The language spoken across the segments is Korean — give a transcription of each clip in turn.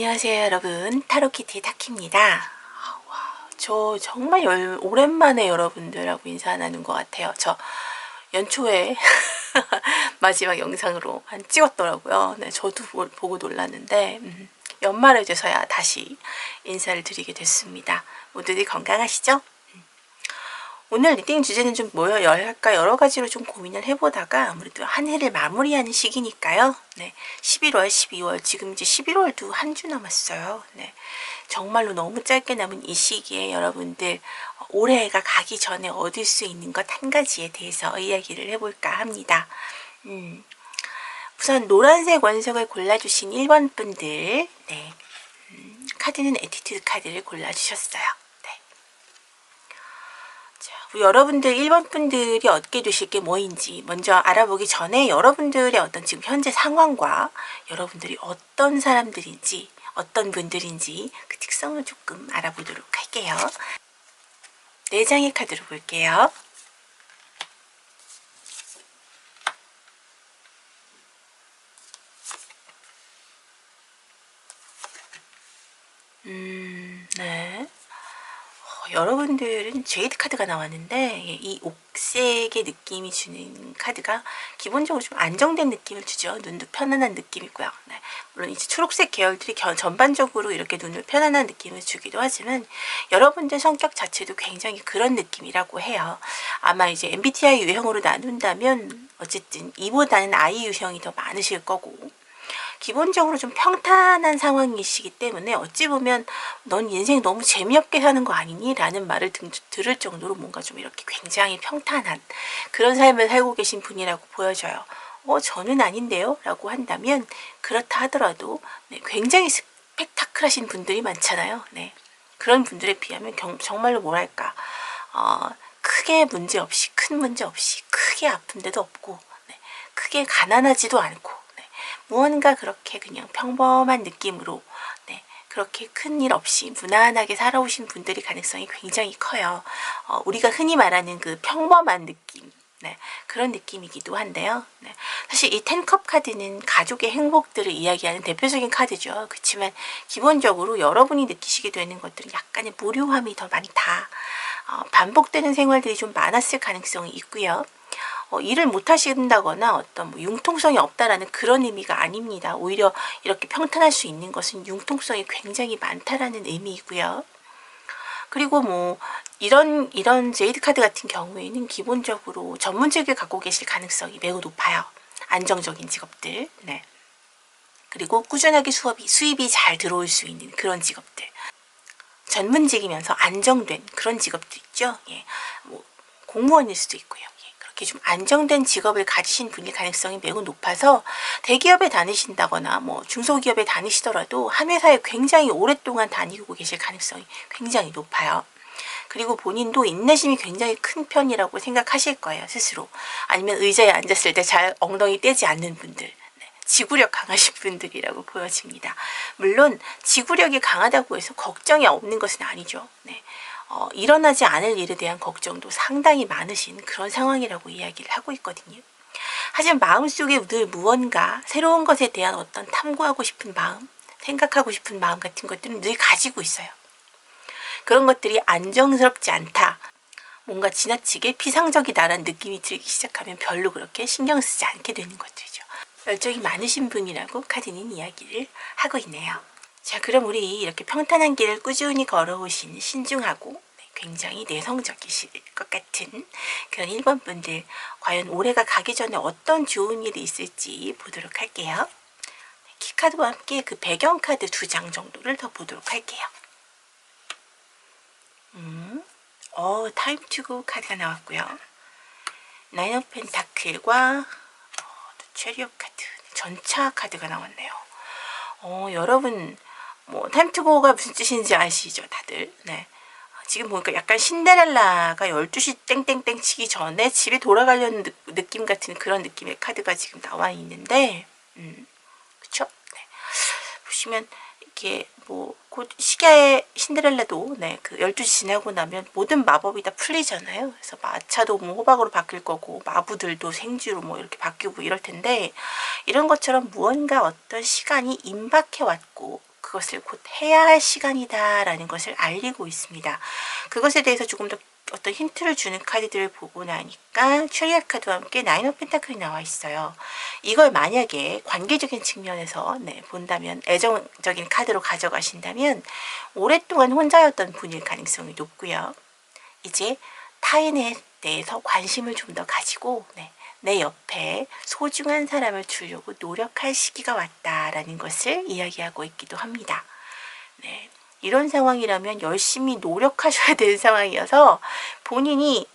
안녕하세요 여러분, 타로키티 타키입니다. 저 정말 오랜만에 여러분들하고 인사 나눈 것 같아요. 저 연초에 마지막 영상으로 찍었더라고요. 네, 저도 보고 놀랐는데 연말에 돼서야 다시 인사를 드리게 됐습니다. 모두들 건강하시죠? 오늘 리딩 주제는 좀 할까 여러 가지로 좀 고민을 해보다가 아무래도 한 해를 마무리하는 시기니까요. 네, 11월, 12월, 지금 이제 11월도 한 주 남았어요. 네, 정말로 너무 짧게 남은 이 시기에 여러분들 올해가 가기 전에 얻을 수 있는 것 한 가지에 대해서 이야기를 해볼까 합니다. 우선 노란색 원석을 골라주신 1번 분들, 네, 카드는 애티튜드 카드를 골라주셨어요. 여러분들 1번 분들이 얻게 되실 게 뭐인지 먼저 알아보기 전에 여러분들의 어떤 지금 현재 상황과 여러분들이 어떤 사람들인지 어떤 분들인지 그 특성을 조금 알아보도록 할게요. 4장의 카드로 볼게요. 네. 여러분들은 제이드 카드가 나왔는데 이 옥색의 느낌이 주는 카드가 기본적으로 좀 안정된 느낌을 주죠. 눈도 편안한 느낌이고요. 네. 물론 이제 초록색 계열들이 전반적으로 이렇게 눈을 편안한 느낌을 주기도 하지만 여러분들 성격 자체도 굉장히 그런 느낌이라고 해요. 아마 이제 MBTI 유형으로 나눈다면 어쨌든 E보다는 I 유형이 더 많으실 거고 기본적으로 좀 평탄한 상황이시기 때문에 어찌 보면 넌 인생 너무 재미없게 사는 거 아니니? 라는 말을 들을 정도로 뭔가 좀 이렇게 굉장히 평탄한 그런 삶을 살고 계신 분이라고 보여져요. 저는 아닌데요? 라고 한다면 그렇다 하더라도 네, 굉장히 스펙타클하신 분들이 많잖아요. 네. 그런 분들에 비하면 정말로 뭐랄까 크게 문제 없이 큰 문제 없이 크게 아픈 데도 없고 네, 크게 가난하지도 않고 무언가 그렇게 그냥 평범한 느낌으로 네, 그렇게 큰일 없이 무난하게 살아오신 분들이 가능성이 굉장히 커요. 우리가 흔히 말하는 그 평범한 느낌 네, 그런 느낌이기도 한데요. 네, 사실 이 10컵 카드는 가족의 행복들을 이야기하는 대표적인 카드죠. 그렇지만 기본적으로 여러분이 느끼시게 되는 것들은 약간의 무료함이 더 많다. 반복되는 생활들이 좀 많았을 가능성이 있고요. 일을 못 하신다거나 어떤 융통성이 없다라는 그런 의미가 아닙니다. 오히려 이렇게 평탄할 수 있는 것은 융통성이 굉장히 많다라는 의미이고요. 그리고 이런 제이드 카드 같은 경우에는 기본적으로 전문직을 갖고 계실 가능성이 매우 높아요. 안정적인 직업들. 네. 그리고 꾸준하게 수입이 잘 들어올 수 있는 그런 직업들. 전문직이면서 안정된 그런 직업들 있죠. 예. 공무원일 수도 있고요. 좀 안정된 직업을 가지신 분일 가능성이 매우 높아서 대기업에 다니신다거나 중소기업에 다니시더라도 한 회사에 굉장히 오랫동안 다니고 계실 가능성이 굉장히 높아요. 그리고 본인도 인내심이 굉장히 큰 편이라고 생각하실 거예요, 스스로. 아니면 의자에 앉았을 때 잘 엉덩이 떼지 않는 분들. 네, 지구력 강하신 분들이라고 보여집니다. 물론 지구력이 강하다고 해서 걱정이 없는 것은 아니죠. 네. 일어나지 않을 일에 대한 걱정도 상당히 많으신 그런 상황이라고 이야기를 하고 있거든요. 하지만 마음속에 늘 무언가 새로운 것에 대한 어떤 탐구하고 싶은 마음, 생각하고 싶은 마음 같은 것들은 늘 가지고 있어요. 그런 것들이 안정스럽지 않다. 뭔가 지나치게 피상적이다라는 느낌이 들기 시작하면 별로 그렇게 신경 쓰지 않게 되는 것들이죠. 열정이 많으신 분이라고 카드는 이야기를 하고 있네요. 자, 그럼 우리 이렇게 평탄한 길을 꾸준히 걸어오신 신중하고 굉장히 내성적이실 것 같은 그런 1번 분들 과연 올해가 가기 전에 어떤 좋은 일이 있을지 보도록 할게요. 키카드와 함께 그 배경카드 2장 정도를 더 보도록 할게요. 타임 투고 카드가 나왔고요. 나인 오브 펜타클과 체리엇 카드, 전차 카드가 나왔네요. 여러분 타임 투고가 무슨 뜻인지 아시죠, 다들? 네. 지금 보니까 약간 신데렐라가 12시 땡땡땡 치기 전에 집에 돌아가려는 느낌 같은 그런 느낌의 카드가 지금 나와 있는데, 그쵸? 네. 보시면, 이렇게, 곧 시계의 신데렐라도, 네, 그 12시 지나고 나면 모든 마법이 다 풀리잖아요. 그래서 마차도 호박으로 바뀔 거고, 마부들도 생쥐로 이렇게 바뀌고 이럴 텐데, 이런 것처럼 무언가 어떤 시간이 임박해 왔고, 그것을 곧 해야 할 시간이다라는 것을 알리고 있습니다. 그것에 대해서 조금 더 어떤 힌트를 주는 카드들을 보고 나니까 추리얼 카드와 함께 나인 오브 펜타클이 나와 있어요. 이걸 만약에 관계적인 측면에서 본다면, 애정적인 카드로 가져가신다면 오랫동안 혼자였던 분일 가능성이 높고요. 이제 타인에 대해서 관심을 좀 더 가지고 내 옆에 소중한 사람을 두려고 노력할 시기가 왔다라는 것을 이야기하고 있기도 합니다. 이런 상황이라면 열심히 노력하셔야 되는 상황이어서 본인이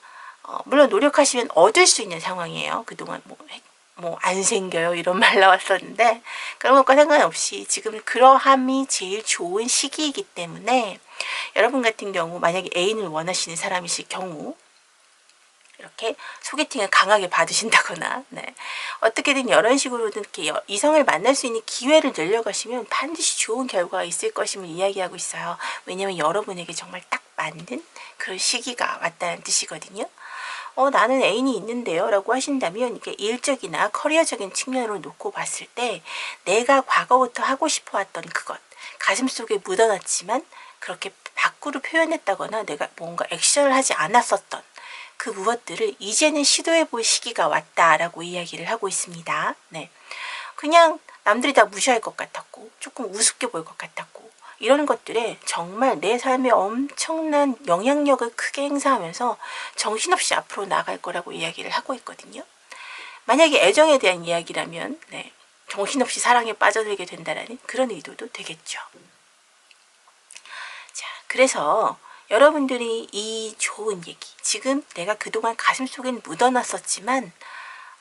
물론 노력하시면 얻을 수 있는 상황이에요. 그동안 뭐 안 생겨요 이런 말 나왔었는데 그런 것과 상관없이 지금 그러함이 제일 좋은 시기이기 때문에 여러분 같은 경우 만약에 애인을 원하시는 사람이실 경우 이렇게 소개팅을 강하게 받으신다거나 어떻게든 이런 식으로든 이렇게 이성을 만날 수 있는 기회를 늘려가시면 반드시 좋은 결과가 있을 것임을 이야기하고 있어요. 왜냐하면 여러분에게 정말 딱 맞는 그런 시기가 왔다는 뜻이거든요. 나는 애인이 있는데요 라고 하신다면 이게 일적이나 커리어적인 측면으로 놓고 봤을 때 내가 과거부터 하고 싶어 왔던 그것 가슴속에 묻어놨지만 그렇게 밖으로 표현했다거나 내가 뭔가 액션을 하지 않았었던 그 무엇들을 이제는 시도해볼 시기가 왔다라고 이야기를 하고 있습니다. 그냥 남들이 다 무시할 것 같았고 조금 우습게 보일 것 같았고 이런 것들에 정말 내 삶에 엄청난 영향력을 크게 행사하면서 정신없이 앞으로 나갈 거라고 이야기를 하고 있거든요. 만약에 애정에 대한 이야기라면 정신없이 사랑에 빠져들게 된다는 그런 의도도 되겠죠. 자, 그래서 여러분들이 이 좋은 얘기, 지금 내가 그동안 가슴속에 묻어놨었지만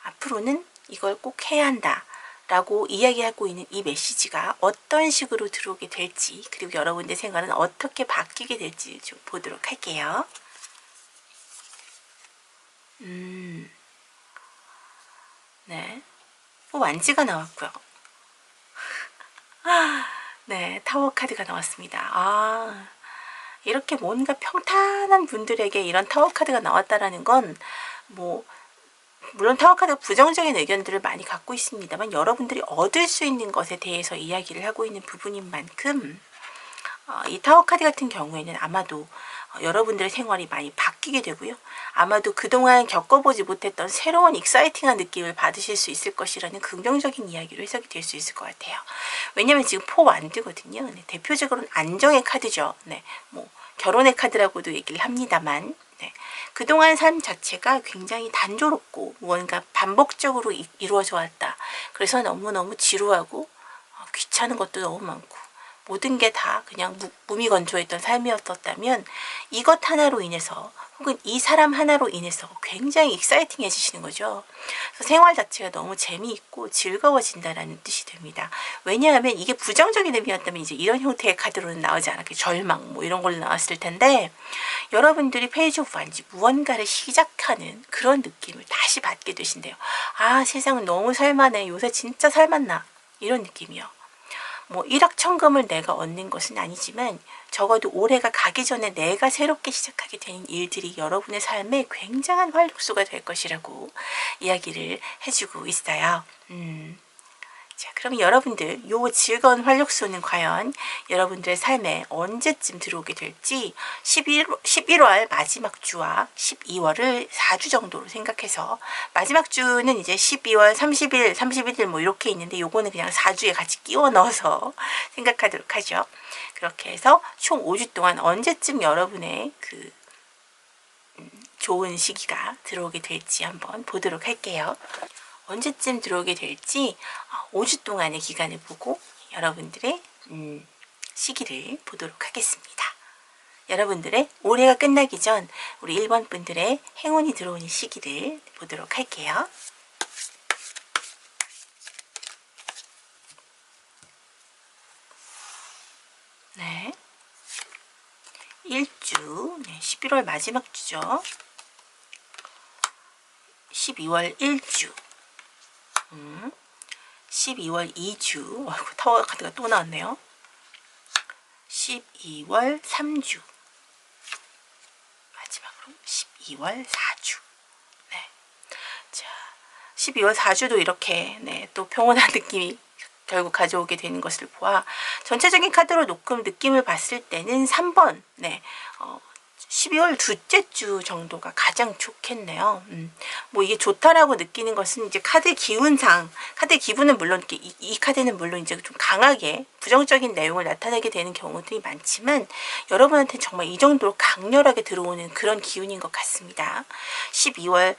앞으로는 이걸 꼭 해야 한다 라고 이야기하고 있는 이 메시지가 어떤 식으로 들어오게 될지, 그리고 여러분들 생활은 어떻게 바뀌게 될지 좀 보도록 할게요. 완지가 나왔고요. 타워 카드가 나왔습니다. 이렇게 뭔가 평탄한 분들에게 이런 타워 카드가 나왔다라는 건 물론 타워 카드가 부정적인 의견들을 많이 갖고 있습니다만 여러분들이 얻을 수 있는 것에 대해서 이야기를 하고 있는 부분인 만큼 이 타워 카드 같은 경우에는 아마도 여러분들의 생활이 많이 바뀌게 되고요. 아마도 그동안 겪어보지 못했던 새로운 익사이팅한 느낌을 받으실 수 있을 것이라는 긍정적인 이야기로 해석이 될 수 있을 것 같아요. 왜냐면 지금 포완드거든요. 대표적으로는 안정의 카드죠. 결혼의 카드라고도 얘기를 합니다만 그동안 삶 자체가 굉장히 단조롭고 무언가 반복적으로 이루어져 왔다. 그래서 너무너무 지루하고 귀찮은 것도 너무 많고 모든 게 다 그냥 무미건조했던 삶이었었다면 이것 하나로 인해서 혹은 이 사람 하나로 인해서 굉장히 익사이팅해지시는 거죠. 그래서 생활 자체가 너무 재미있고 즐거워진다는 뜻이 됩니다. 왜냐하면 이게 부정적인 의미였다면 이제 이런 형태의 카드로는 나오지 않았겠죠. 절망 이런 걸로 나왔을 텐데 여러분들이 페이지 오브 완지 무언가를 시작하는 그런 느낌을 다시 받게 되신대요. 세상은 너무 살만해. 요새 진짜 살만나. 이런 느낌이요. 일확천금을 내가 얻는 것은 아니지만 적어도 올해가 가기 전에 내가 새롭게 시작하게 되는 일들이 여러분의 삶에 굉장한 활력소가 될 것이라고 이야기를 해주고 있어요. 자, 그럼 여러분들 요 즐거운 활력소는 과연 여러분들의 삶에 언제쯤 들어오게 될지 11월 마지막 주와 12월을 4주 정도로 생각해서 마지막 주는 이제 12월 30일, 31일 이렇게 있는데 요거는 그냥 4주에 같이 끼워 넣어서 생각하도록 하죠. 그렇게 해서 총 5주 동안 언제쯤 여러분의 그 좋은 시기가 들어오게 될지 한번 보도록 할게요. 언제쯤 들어오게 될지 5주 동안의 기간을 보고 여러분들의 시기를 보도록 하겠습니다. 여러분들의 올해가 끝나기 전 우리 1번 분들의 행운이 들어오는 시기를 보도록 할게요. 네, 1주, 11월 마지막 주죠. 12월 1주, 12월 2주, 타워 카드가 또 나왔네요. 12월 3주, 마지막으로 12월 4주. 자, 12월 4주도 이렇게 또 평온한 느낌이 결국 가져오게 되는 것을 보아 전체적인 카드로 놓고 느낌을 봤을 때는 3번 12월 둘째 주 정도가 가장 좋겠네요. 뭐 이게 좋다라고 느끼는 것은 이제 카드 기운상, 카드 기분은 물론 이 카드는 물론 이제 좀 강하게 부정적인 내용을 나타내게 되는 경우들이 많지만 여러분한테는 정말 이 정도로 강렬하게 들어오는 그런 기운인 것 같습니다. 12월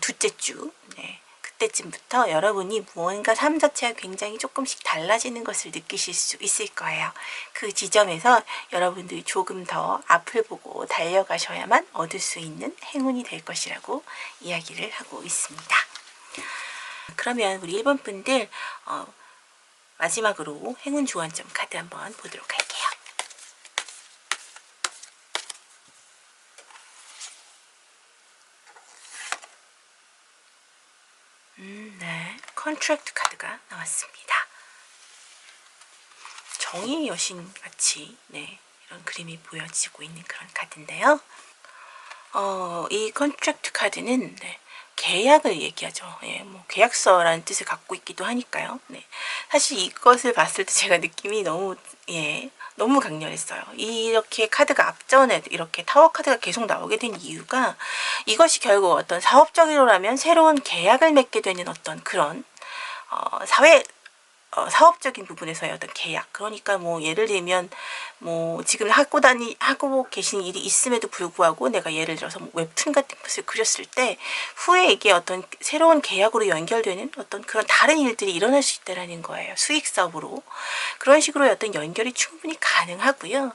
둘째 주. 네. 그때쯤부터 여러분이 무언가 삶 자체가 굉장히 조금씩 달라지는 것을 느끼실 수 있을 거예요. 그 지점에서 여러분들이 조금 더 앞을 보고 달려가셔야만 얻을 수 있는 행운이 될 것이라고 이야기를 하고 있습니다. 그러면 우리 1번 분들 마지막으로 행운 주원점 카드 한번 보도록 할게요. 네, 컨트랙트 카드가 나왔습니다. 정의의 여신 같이 이런 그림이 보여지고 있는 그런 카드인데요. 이 컨트랙트 카드는 계약을 얘기하죠. 뭐 계약서라는 뜻을 갖고 있기도 하니까요. 사실 이것을 봤을 때 제가 느낌이 너무 강렬했어요. 이렇게 카드가 앞전에 이렇게 타워 카드가 계속 나오게 된 이유가 이것이 결국 어떤 사업적으로라면 새로운 계약을 맺게 되는 어떤 그런 사업적인 부분에서의 어떤 계약. 그러니까 뭐 예를 들면 뭐 지금 하고 계신 일이 있음에도 불구하고 내가 예를 들어서 뭐 웹툰 같은 것을 그렸을 때 후에 이게 어떤 새로운 계약으로 연결되는 어떤 그런 다른 일들이 일어날 수 있다라는 거예요. 수익 사업으로. 그런 식으로 어떤 연결이 충분히 가능하고요.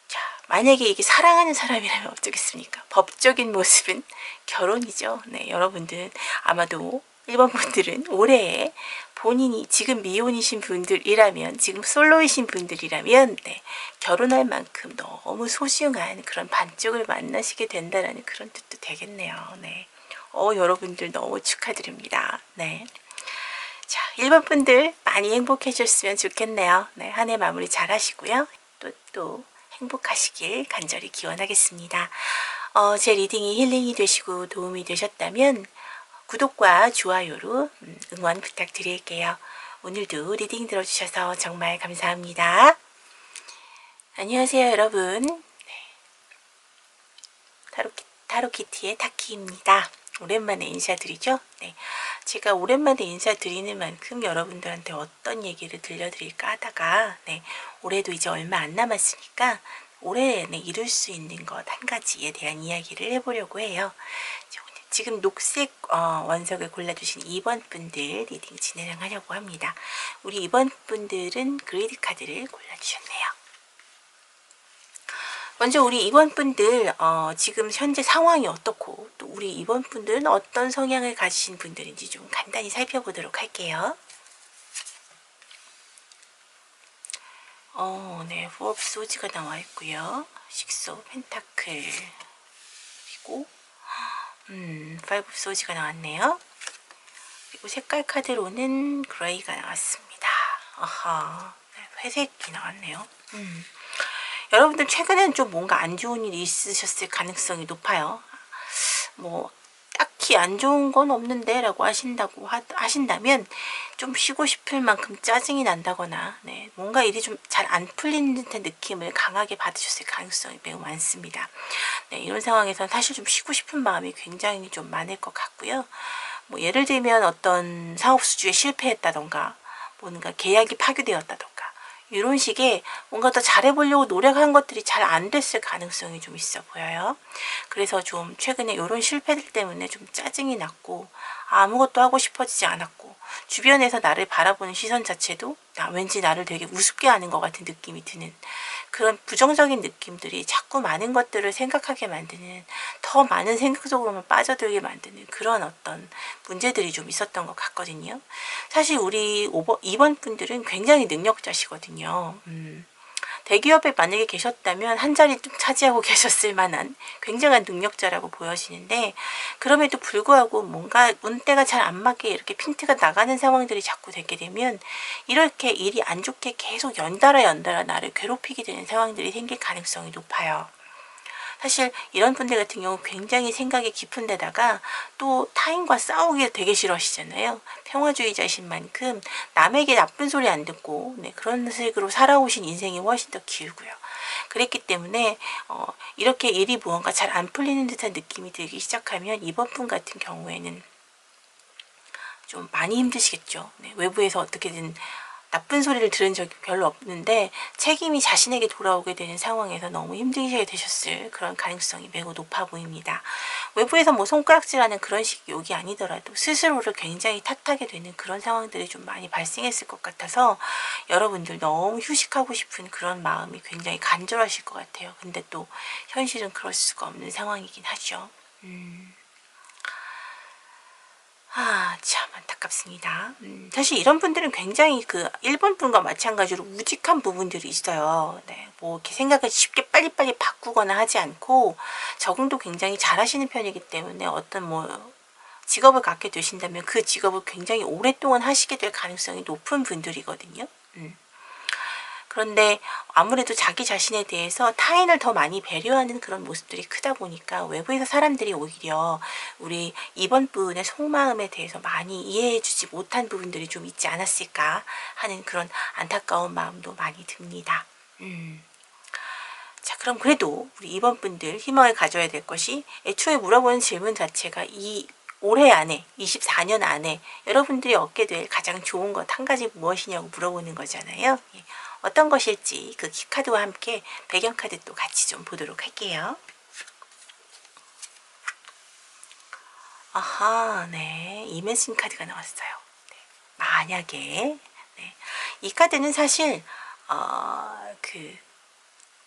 자, 만약에 이게 사랑하는 사람이라면 어쩌겠습니까? 법적인 모습은 결혼이죠. 네, 여러분들은 아마도 1번 분들은 올해에 본인이 지금 미혼이신 분들이라면, 지금 솔로이신 분들이라면 결혼할 만큼 너무 소중한 그런 반쪽을 만나시게 된다라는 그런 뜻도 되겠네요. 네. 여러분들 너무 축하드립니다. 네. 자, 1번 분들 많이 행복해졌으면 좋겠네요. 네, 한 해 마무리 잘 하시고요. 또 행복하시길 간절히 기원하겠습니다. 제 리딩이 힐링이 되시고 도움이 되셨다면 구독과 좋아요로 응원 부탁드릴게요. 오늘도 리딩 들어주셔서 정말 감사합니다. 안녕하세요, 여러분. 타로키티의 타키입니다. 오랜만에 인사드리죠? 네. 제가 오랜만에 인사드리는 만큼 여러분들한테 어떤 얘기를 들려드릴까 하다가 올해도 이제 얼마 안 남았으니까 올해 이룰 수 있는 것 한 가지에 대한 이야기를 해보려고 해요. 지금 녹색 원석을 골라주신 2번 분들 리딩 진행을 하려고 합니다. 우리 2번 분들은 그레이드 카드를 골라주셨네요. 먼저 우리 2번 분들 지금 현재 상황이 어떻고 또 우리 2번 분들은 어떤 성향을 가지신 분들인지 좀 간단히 살펴보도록 할게요. 네, 포 오브 소즈가 나와 있고요. 식스 오브 펜타클 그리고 5 오브 소즈가 나왔네요. 그리고 색깔 카드로는 그레이가 나왔습니다. 아하, 회색이 나왔네요. 여러분들 최근에는 좀 뭔가 안 좋은 일이 있으셨을 가능성이 높아요. 뭐 딱히 안 좋은 건 없는데 라고 하신다면 좀 쉬고 싶을 만큼 짜증이 난다거나 뭔가 일이 좀 잘 안 풀리는 듯한 느낌을 강하게 받으셨을 가능성이 매우 많습니다. 이런 상황에서는 사실 좀 쉬고 싶은 마음이 굉장히 좀 많을 것 같고요. 뭐 예를 들면 어떤 사업 수주에 실패했다던가 뭔가 계약이 파기되었다던가 이런 식의 뭔가 더 잘해보려고 노력한 것들이 잘 안 됐을 가능성이 좀 있어 보여요. 그래서 좀 최근에 이런 실패들 때문에 좀 짜증이 났고 아무것도 하고 싶어지지 않았고 주변에서 나를 바라보는 시선 자체도 왠지 나를 되게 우습게 하는 것 같은 느낌이 드는 그런 부정적인 느낌들이 자꾸 많은 것들을 생각하게 만드는 더 많은 생각 속으로만 빠져들게 만드는 그런 어떤 문제들이 좀 있었던 것 같거든요. 사실 우리 2번 분들은 굉장히 능력자시거든요. 대기업에 만약에 계셨다면 한 자리 좀 차지하고 계셨을 만한 굉장한 능력자라고 보여지는데 그럼에도 불구하고 뭔가 운때가 잘 안 맞게 이렇게 핀트가 나가는 상황들이 자꾸 되게 되면 이렇게 일이 안 좋게 계속 연달아 나를 괴롭히게 되는 상황들이 생길 가능성이 높아요. 사실 이런 분들 같은 경우 굉장히 생각이 깊은 데다가 또 타인과 싸우기 되게 싫어하시잖아요. 평화주의자이신 만큼 남에게 나쁜 소리 안 듣고 네, 그런 식으로 살아오신 인생이 훨씬 더 길고요. 그랬기 때문에 이렇게 일이 무언가 잘 안 풀리는 듯한 느낌이 들기 시작하면 이번 분 같은 경우에는 좀 많이 힘드시겠죠. 네, 외부에서 어떻게든 나쁜 소리를 들은 적이 별로 없는데 책임이 자신에게 돌아오게 되는 상황에서 너무 힘들게 되셨을 그런 가능성이 매우 높아 보입니다. 외부에서 뭐 손가락질하는 그런 식의 욕이 아니더라도 스스로를 굉장히 탓하게 되는 그런 상황들이 좀 많이 발생했을 것 같아서 여러분들 너무 휴식하고 싶은 그런 마음이 굉장히 간절하실 것 같아요. 근데 또 현실은 그럴 수가 없는 상황이긴 하죠. 참 안타깝습니다. 사실 이런 분들은 굉장히 그 일본 분과 마찬가지로 우직한 부분들이 있어요. 네, 뭐 이렇게 생각을 쉽게 빨리빨리 바꾸거나 하지 않고 적응도 굉장히 잘하시는 편이기 때문에 어떤 뭐 직업을 갖게 되신다면 그 직업을 굉장히 오랫동안 하시게 될 가능성이 높은 분들이거든요. 그런데 아무래도 자기 자신에 대해서 타인을 더 많이 배려하는 그런 모습들이 크다 보니까 외부에서 사람들이 오히려 우리 이번 분의 속마음에 대해서 많이 이해해 주지 못한 부분들이 좀 있지 않았을까 하는 그런 안타까운 마음도 많이 듭니다. 자, 그럼 그래도 우리 이번 분들 희망을 가져야 될 것이 애초에 물어보는 질문 자체가 이 올해 안에 24년 안에 여러분들이 얻게 될 가장 좋은 것 한 가지 무엇이냐고 물어보는 거잖아요. 어떤 것일지 그 키카드와 함께 배경카드 또 같이 좀 보도록 할게요. 아하, 네, 이메진 카드가 나왔어요. 네, 만약에 네, 이 카드는 사실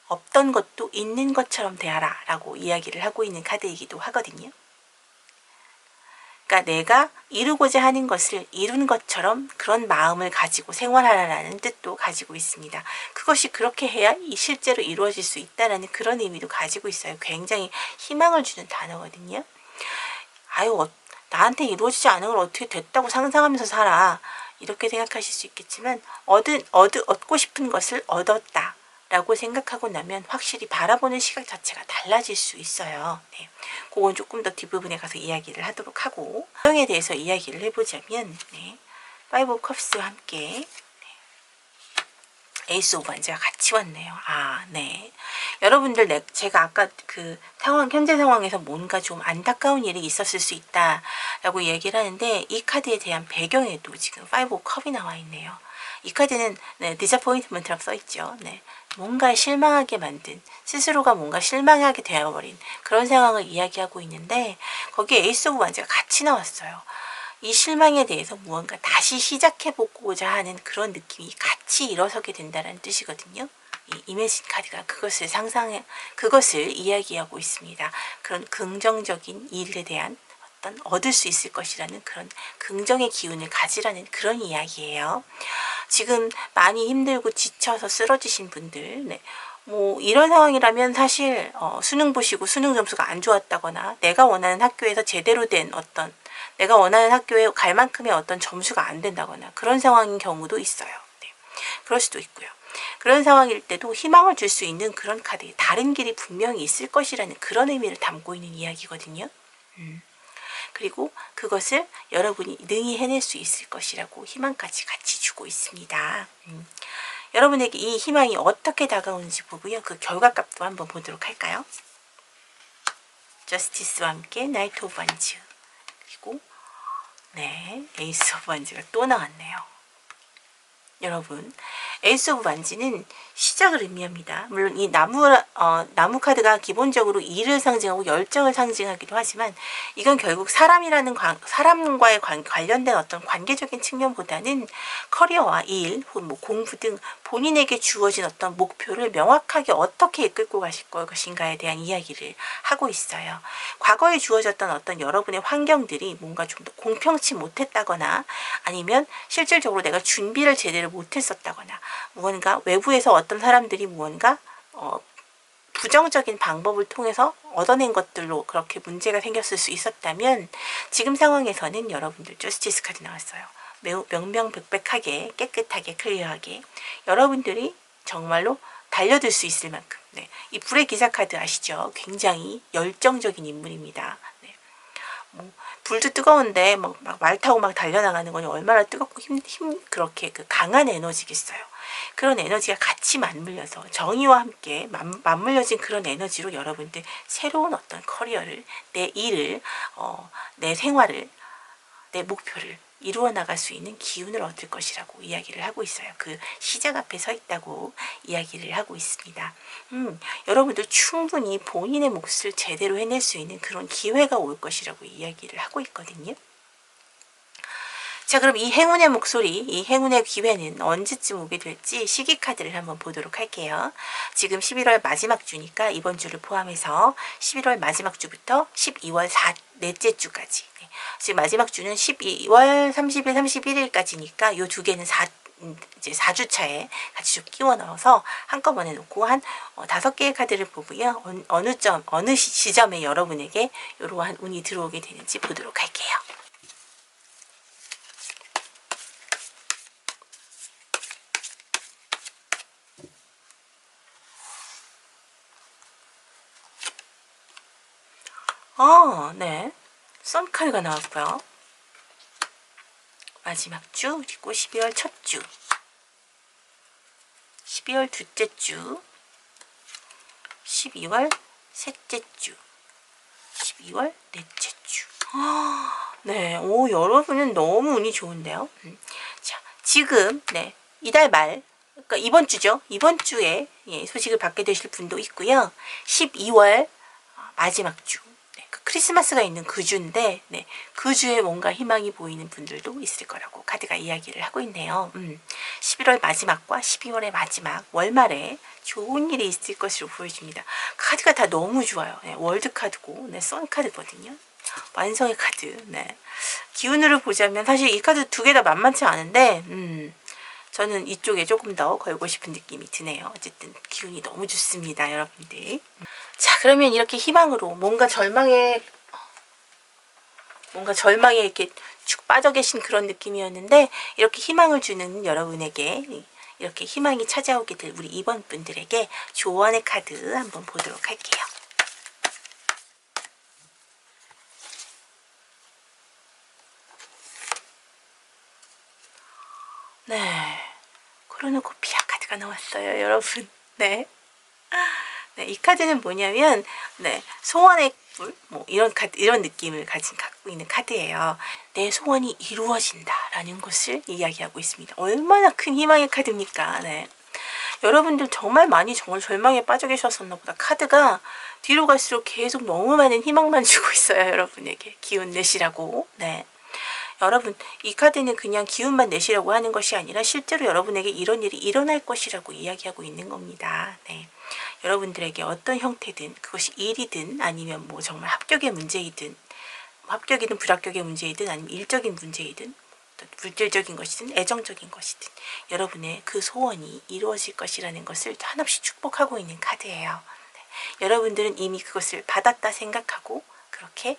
없던 것도 있는 것처럼 대하라 라고 이야기를 하고 있는 카드이기도 하거든요. 그러니까 내가 이루고자 하는 것을 이룬 것처럼 그런 마음을 가지고 생활하라는 뜻도 가지고 있습니다. 그것이 그렇게 해야 실제로 이루어질 수 있다는 그런 의미도 가지고 있어요. 굉장히 희망을 주는 단어거든요. 아유, 나한테 이루어지지 않은 걸 어떻게 됐다고 상상하면서 살아. 이렇게 생각하실 수 있겠지만 얻고 싶은 것을 얻었다 라고 생각하고 나면 확실히 바라보는 시각 자체가 달라질 수 있어요. 네. 그건 조금 더 뒷부분에 가서 이야기를 하도록 하고 성에 대해서 이야기를 해보자면 네. 파이브 오브 컵스와 함께 에이스 오브 완즈가 같이 왔네요. 네. 여러분들 제가 아까 그 현재 상황에서 뭔가 좀 안타까운 일이 있었을 수 있다라고 얘기를 하는데 이 카드에 대한 배경에도 지금 파이브 오브 컵이 나와 있네요. 이 카드는 네, 디자포인트먼트라고 써있죠. 네. 뭔가 실망하게 만든 스스로가 뭔가 실망하게 되어버린 그런 상황을 이야기하고 있는데 거기에 에이스 오브 완즈가 같이 나왔어요. 이 실망에 대해서 무언가 다시 시작해보고자 하는 그런 느낌이 같이 일어서게 된다는 뜻이거든요. 이 이메진 카드가 그것을 이야기하고 있습니다. 그런 긍정적인 일에 대한 어떤 얻을 수 있을 것이라는 그런 긍정의 기운을 가지라는 그런 이야기예요. 지금 많이 힘들고 지쳐서 쓰러지신 분들, 네. 뭐 이런 상황이라면 사실 수능 보시고 수능 점수가 안 좋았다거나 내가 원하는 학교에서 제대로 된 내가 원하는 학교에 갈 만큼의 어떤 점수가 안 된다거나 그런 상황인 경우도 있어요. 네. 그럴 수도 있고요. 그런 상황일 때도 희망을 줄 수 있는 그런 카드, 다른 길이 분명히 있을 것이라는 그런 의미를 담고 있는 이야기거든요. 그리고 그것을 여러분이 능히 해낼 수 있을 것이라고 희망까지 같이 주고 있습니다. 여러분에게 이 희망이 어떻게 다가오는지 보고요. 그 결과값도 한번 보도록 할까요? 저스티스와 함께 나이트 오브 완즈 그리고 네, 에이스 오브 완즈가 또 나왔네요. 여러분, 에이스 오브 완즈는 시작을 의미합니다. 물론 이 나무 카드가 기본적으로 일을 상징하고 열정을 상징하기도 하지만 이건 결국 사람과의 관련된 어떤 관계적인 측면보다는 커리어와 일, 뭐 공부 등 본인에게 주어진 어떤 목표를 명확하게 어떻게 이끌고 가실 것인가에 대한 이야기를 하고 있어요. 과거에 주어졌던 어떤 여러분의 환경들이 뭔가 좀 더 공평치 못했다거나 아니면 실질적으로 내가 준비를 제대로 못했었다거나 무언가 외부에서 어떤 사람들이 무언가 부정적인 방법을 통해서 얻어낸 것들로 그렇게 문제가 생겼을 수 있었다면 지금 상황에서는 여러분들 저스티스 카드 나왔어요. 매우 명명백백하게 깨끗하게 클리어하게 여러분들이 정말로 달려들 수 있을 만큼 네, 이 불의 기사 카드 아시죠? 굉장히 열정적인 인물입니다. 네. 뭐, 불도 뜨거운데 막 말 타고 막 달려나가는 거니 얼마나 뜨겁고 그렇게 그 강한 에너지겠어요. 그런 에너지가 같이 맞물려서 정의와 함께 맞물려진 그런 에너지로 여러분들 새로운 어떤 커리어를, 내 일을, 내 생활을, 내 목표를 이루어 나갈 수 있는 기운을 얻을 것이라고 이야기를 하고 있어요. 그 시작 앞에 서 있다고 이야기를 하고 있습니다. 여러분들 충분히 본인의 몫을 제대로 해낼 수 있는 그런 기회가 올 것이라고 이야기를 하고 있거든요. 자, 그럼 이 행운의 목소리, 이 행운의 기회는 언제쯤 오게 될지 시기 카드를 한번 보도록 할게요. 지금 11월 마지막 주니까 이번 주를 포함해서 11월 마지막 주부터 12월 넷째 주까지. 네. 지금 마지막 주는 12월 30일, 31일까지니까 요 두 개는 이제 4주차에 같이 좀 끼워 넣어서 한꺼번에 놓고 한 5개의 카드를 보고요. 어느 시점에 여러분에게 이러한 운이 들어오게 되는지 보도록 할게요. 네. 썬카드가 나왔고요. 마지막 주, 그리고 12월 첫 주, 12월 둘째 주, 12월 셋째 주, 12월 넷째 주. 네, 여러분은 너무 운이 좋은데요. 자, 지금, 네, 이달 말, 그러니까 이번 주죠. 이번 주에 소식을 받게 되실 분도 있고요. 12월 마지막 주. 크리스마스가 있는 그 주인데, 네, 그 주에 뭔가 희망이 보이는 분들도 있을 거라고 카드가 이야기를 하고 있네요. 11월 마지막과 12월의 마지막 월말에 좋은 일이 있을 것으로 보여집니다. 카드가 다 너무 좋아요. 네, 월드 카드고, 네, 선 카드거든요. 완성의 카드. 네. 기운으로 보자면 사실 이 카드 두 개 다 만만치 않은데, 저는 이쪽에 조금 더 걸고 싶은 느낌이 드네요. 어쨌든 기운이 너무 좋습니다, 여러분들. 자, 그러면 이렇게 희망으로 뭔가 절망에 이렇게 축 빠져 계신 그런 느낌이었는데, 이렇게 희망을 주는 여러분에게, 이렇게 희망이 찾아오게 될 우리 2번 분들에게 조언의 카드 한번 보도록 할게요. 네, 코르누코피아 카드가 나왔어요, 여러분. 네. 네, 이 카드는 뭐냐면, 네, 소원의 불, 뭐, 이런 느낌을 갖고 있는 카드예요. 내 소원이 이루어진다라는 것을 이야기하고 있습니다. 얼마나 큰 희망의 카드입니까? 네. 여러분들 정말 절망에 빠져 계셨었나 보다. 카드가 뒤로 갈수록 계속 너무 많은 희망만 주고 있어요, 여러분에게. 기운 내시라고. 네. 여러분, 이 카드는 그냥 기운만 내시라고 하는 것이 아니라 실제로 여러분에게 이런 일이 일어날 것이라고 이야기하고 있는 겁니다. 네. 여러분들에게 어떤 형태든, 그것이 일이든 아니면 뭐 정말 합격의 문제이든, 합격이든 불합격의 문제이든 아니면 일적인 문제이든, 물질적인 것이든 애정적인 것이든 여러분의 그 소원이 이루어질 것이라는 것을 한없이 축복하고 있는 카드예요. 네. 여러분들은 이미 그것을 받았다 생각하고 그렇게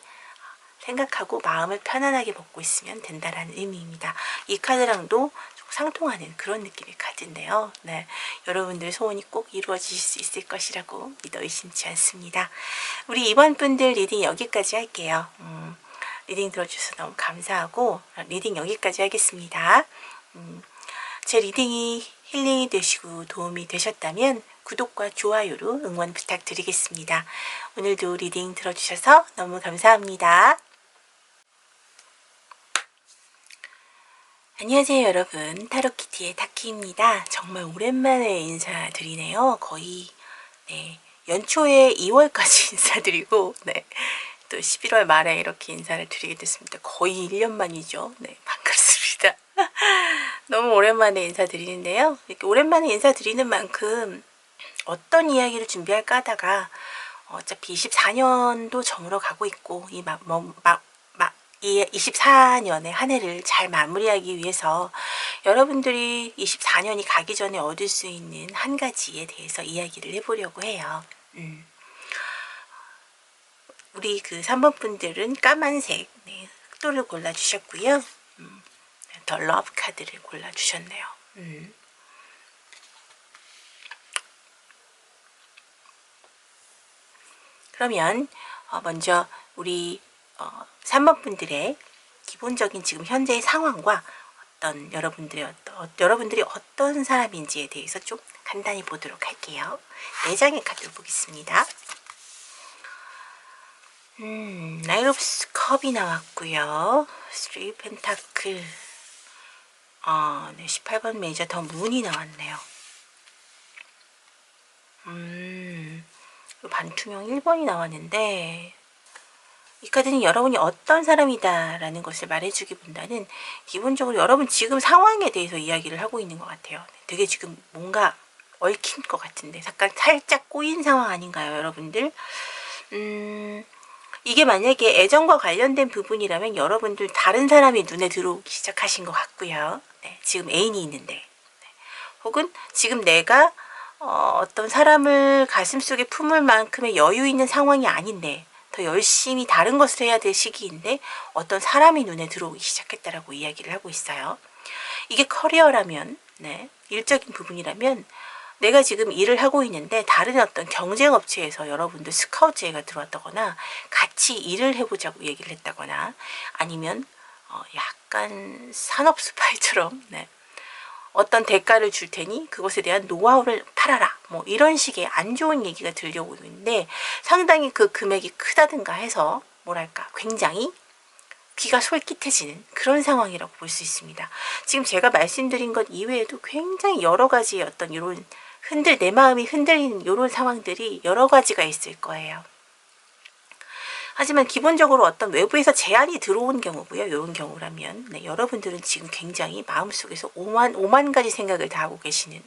생각하고 마음을 편안하게 먹고 있으면 된다라는 의미입니다. 이 카드랑도 좀 상통하는 그런 느낌의 카드인데요. 네, 여러분들 소원이 꼭 이루어질 수 있을 것이라고 믿어 의심치 않습니다. 우리 이번 분들 리딩 여기까지 할게요. 리딩 들어주셔서 너무 감사하고 리딩 여기까지 하겠습니다. 제 리딩이 힐링이 되시고 도움이 되셨다면 구독과 좋아요로 응원 부탁드리겠습니다. 오늘도 리딩 들어주셔서 너무 감사합니다. 안녕하세요 여러분, 타로키티의 타키입니다. 정말 오랜만에 인사드리네요. 거의 연초에 2월까지 인사드리고 또 11월 말에 이렇게 인사를 드리게 됐습니다. 거의 1년 만이죠. 네, 반갑습니다. 너무 오랜만에 인사드리는데요. 이렇게 오랜만에 인사드리는 만큼 어떤 이야기를 준비할까 하다가 어차피 24년도 저물어 가고 있고 이 24년의 한 해를 잘 마무리하기 위해서 여러분들이 24년이 가기 전에 얻을 수 있는 한 가지에 대해서 이야기를 해보려고 해요. 우리 그 3번 분들은 까만색 흑도를 골라주셨고요. 더 러브 카드를 골라주셨네요. 그러면 먼저 우리 3번 분들의 기본적인 지금 현재의 상황과 여러분들이 어떤 사람인지에 대해서 좀 간단히 보도록 할게요. 4장의 카드를 보겠습니다. 나이트 오브 컵이 나왔고요. 3 펜타클, 네, 18번 메이저 더 문이 나왔네요. 반투명 1번이 나왔는데, 이 카드는 여러분이 어떤 사람이다 라는 것을 말해주기보다는 기본적으로 여러분 지금 상황에 대해서 이야기를 하고 있는 것 같아요. 되게 지금 뭔가 얽힌 것 같은데 잠깐 살짝 꼬인 상황 아닌가요, 여러분들? 이게 만약에 애정과 관련된 부분이라면 여러분들 다른 사람이 눈에 들어오기 시작하신 것 같고요. 네, 지금 애인이 있는데, 네. 혹은 지금 내가 어떤 사람을 가슴속에 품을 만큼의 여유 있는 상황이 아닌데 더 열심히 다른 것을 해야 될 시기인데 어떤 사람이 눈에 들어오기 시작했다라고 이야기를 하고 있어요. 이게 커리어라면, 네, 일적인 부분이라면 내가 지금 일을 하고 있는데 다른 어떤 경쟁 업체에서 여러분들 스카우트 제의가 들어왔다거나 같이 일을 해보자고 얘기를 했다거나 아니면 약간 산업 스파이처럼, 네, 어떤 대가를 줄 테니 그것에 대한 노하우를 팔아라, 뭐 이런 식의 안 좋은 얘기가 들려오고 있는데 상당히 그 금액이 크다든가 해서 뭐랄까 굉장히 귀가 솔깃해지는 그런 상황이라고 볼 수 있습니다. 지금 제가 말씀드린 것 이외에도 굉장히 여러 가지의 어떤 이런 내 마음이 흔들리는 이런 상황들이 여러 가지가 있을 거예요. 하지만 기본적으로 어떤 외부에서 제안이 들어온 경우고요. 이런 경우라면, 네, 여러분들은 지금 굉장히 마음속에서 오만 가지 생각을 다 하고 계시는,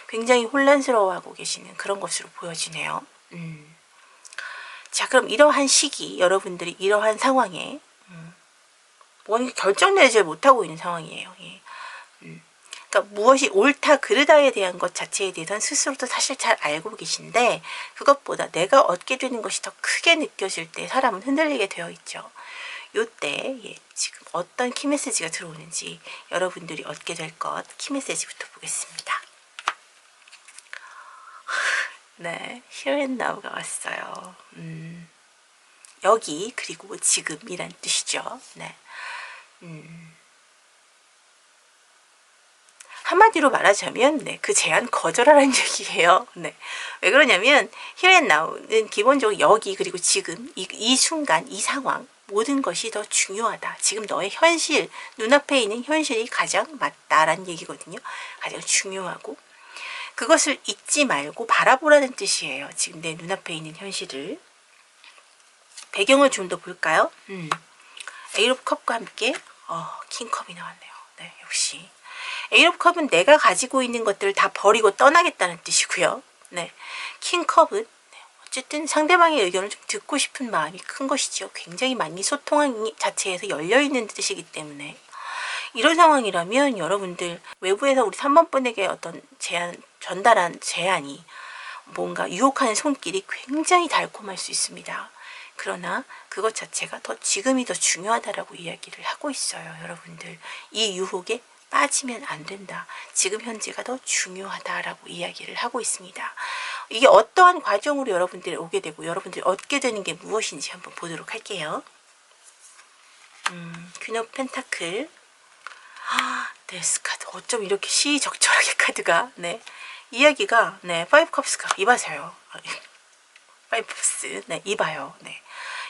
굉장히 혼란스러워하고 계시는 그런 것으로 보여지네요. 자, 그럼 이러한 시기, 여러분들이 이러한 상황에 뭔가 결정내지 못하고 있는 상황이에요. 예. 그러니까 무엇이 옳다 그르다에 대한 것 자체에 대해서는 스스로도 사실 잘 알고 계신데 그것보다 내가 얻게 되는 것이 더 크게 느껴질 때 사람은 흔들리게 되어 있죠. 요때, 예, 지금 어떤 키메시지가 들어오는지 여러분들이 얻게 될 것 키메시지부터 보겠습니다. 네, here and now가 왔어요. 여기 그리고 지금이란 뜻이죠. 네. 한마디로 말하자면, 네, 그 제안 거절하라는 얘기예요. 네. 왜 그러냐면 here and now는 기본적으로 여기 그리고 지금 이 순간 이 상황 모든 것이 더 중요하다. 지금 너의 현실, 눈앞에 있는 현실이 가장 맞다라는 얘기거든요. 가장 중요하고 그것을 잊지 말고 바라보라는 뜻이에요. 지금 내 눈앞에 있는 현실을. 배경을 좀 더 볼까요? 에이 오브 컵과 함께 킹컵이 나왔네요. 네, 역시 에이 오브 컵은 내가 가지고 있는 것들을 다 버리고 떠나겠다는 뜻이고요. 네, 킹컵은 어쨌든 상대방의 의견을 좀 듣고 싶은 마음이 큰 것이죠. 굉장히 많이 소통하는 자체에서 열려있는 뜻이기 때문에 이런 상황이라면 여러분들 외부에서 우리 3번 분에게 어떤 전달한 제안이 뭔가 유혹하는 손길이 굉장히 달콤할 수 있습니다. 그러나 그것 자체가 지금이 더 중요하다라고 이야기를 하고 있어요. 여러분들 이 유혹에 빠지면 안 된다. 지금 현재가 더 중요하다라고 이야기를 하고 있습니다. 이게 어떠한 과정으로 여러분들이 오게 되고 여러분들이 얻게 되는 게 무엇인지 한번 보도록 할게요. 퀸 오브 펜타클, 데스 카드. 어쩜 이렇게 시적절하게 카드가, 네, 이야기가, 네, 파이브 컵스가 이봐서요. 파이브 컵스, 네, 이봐요. 네,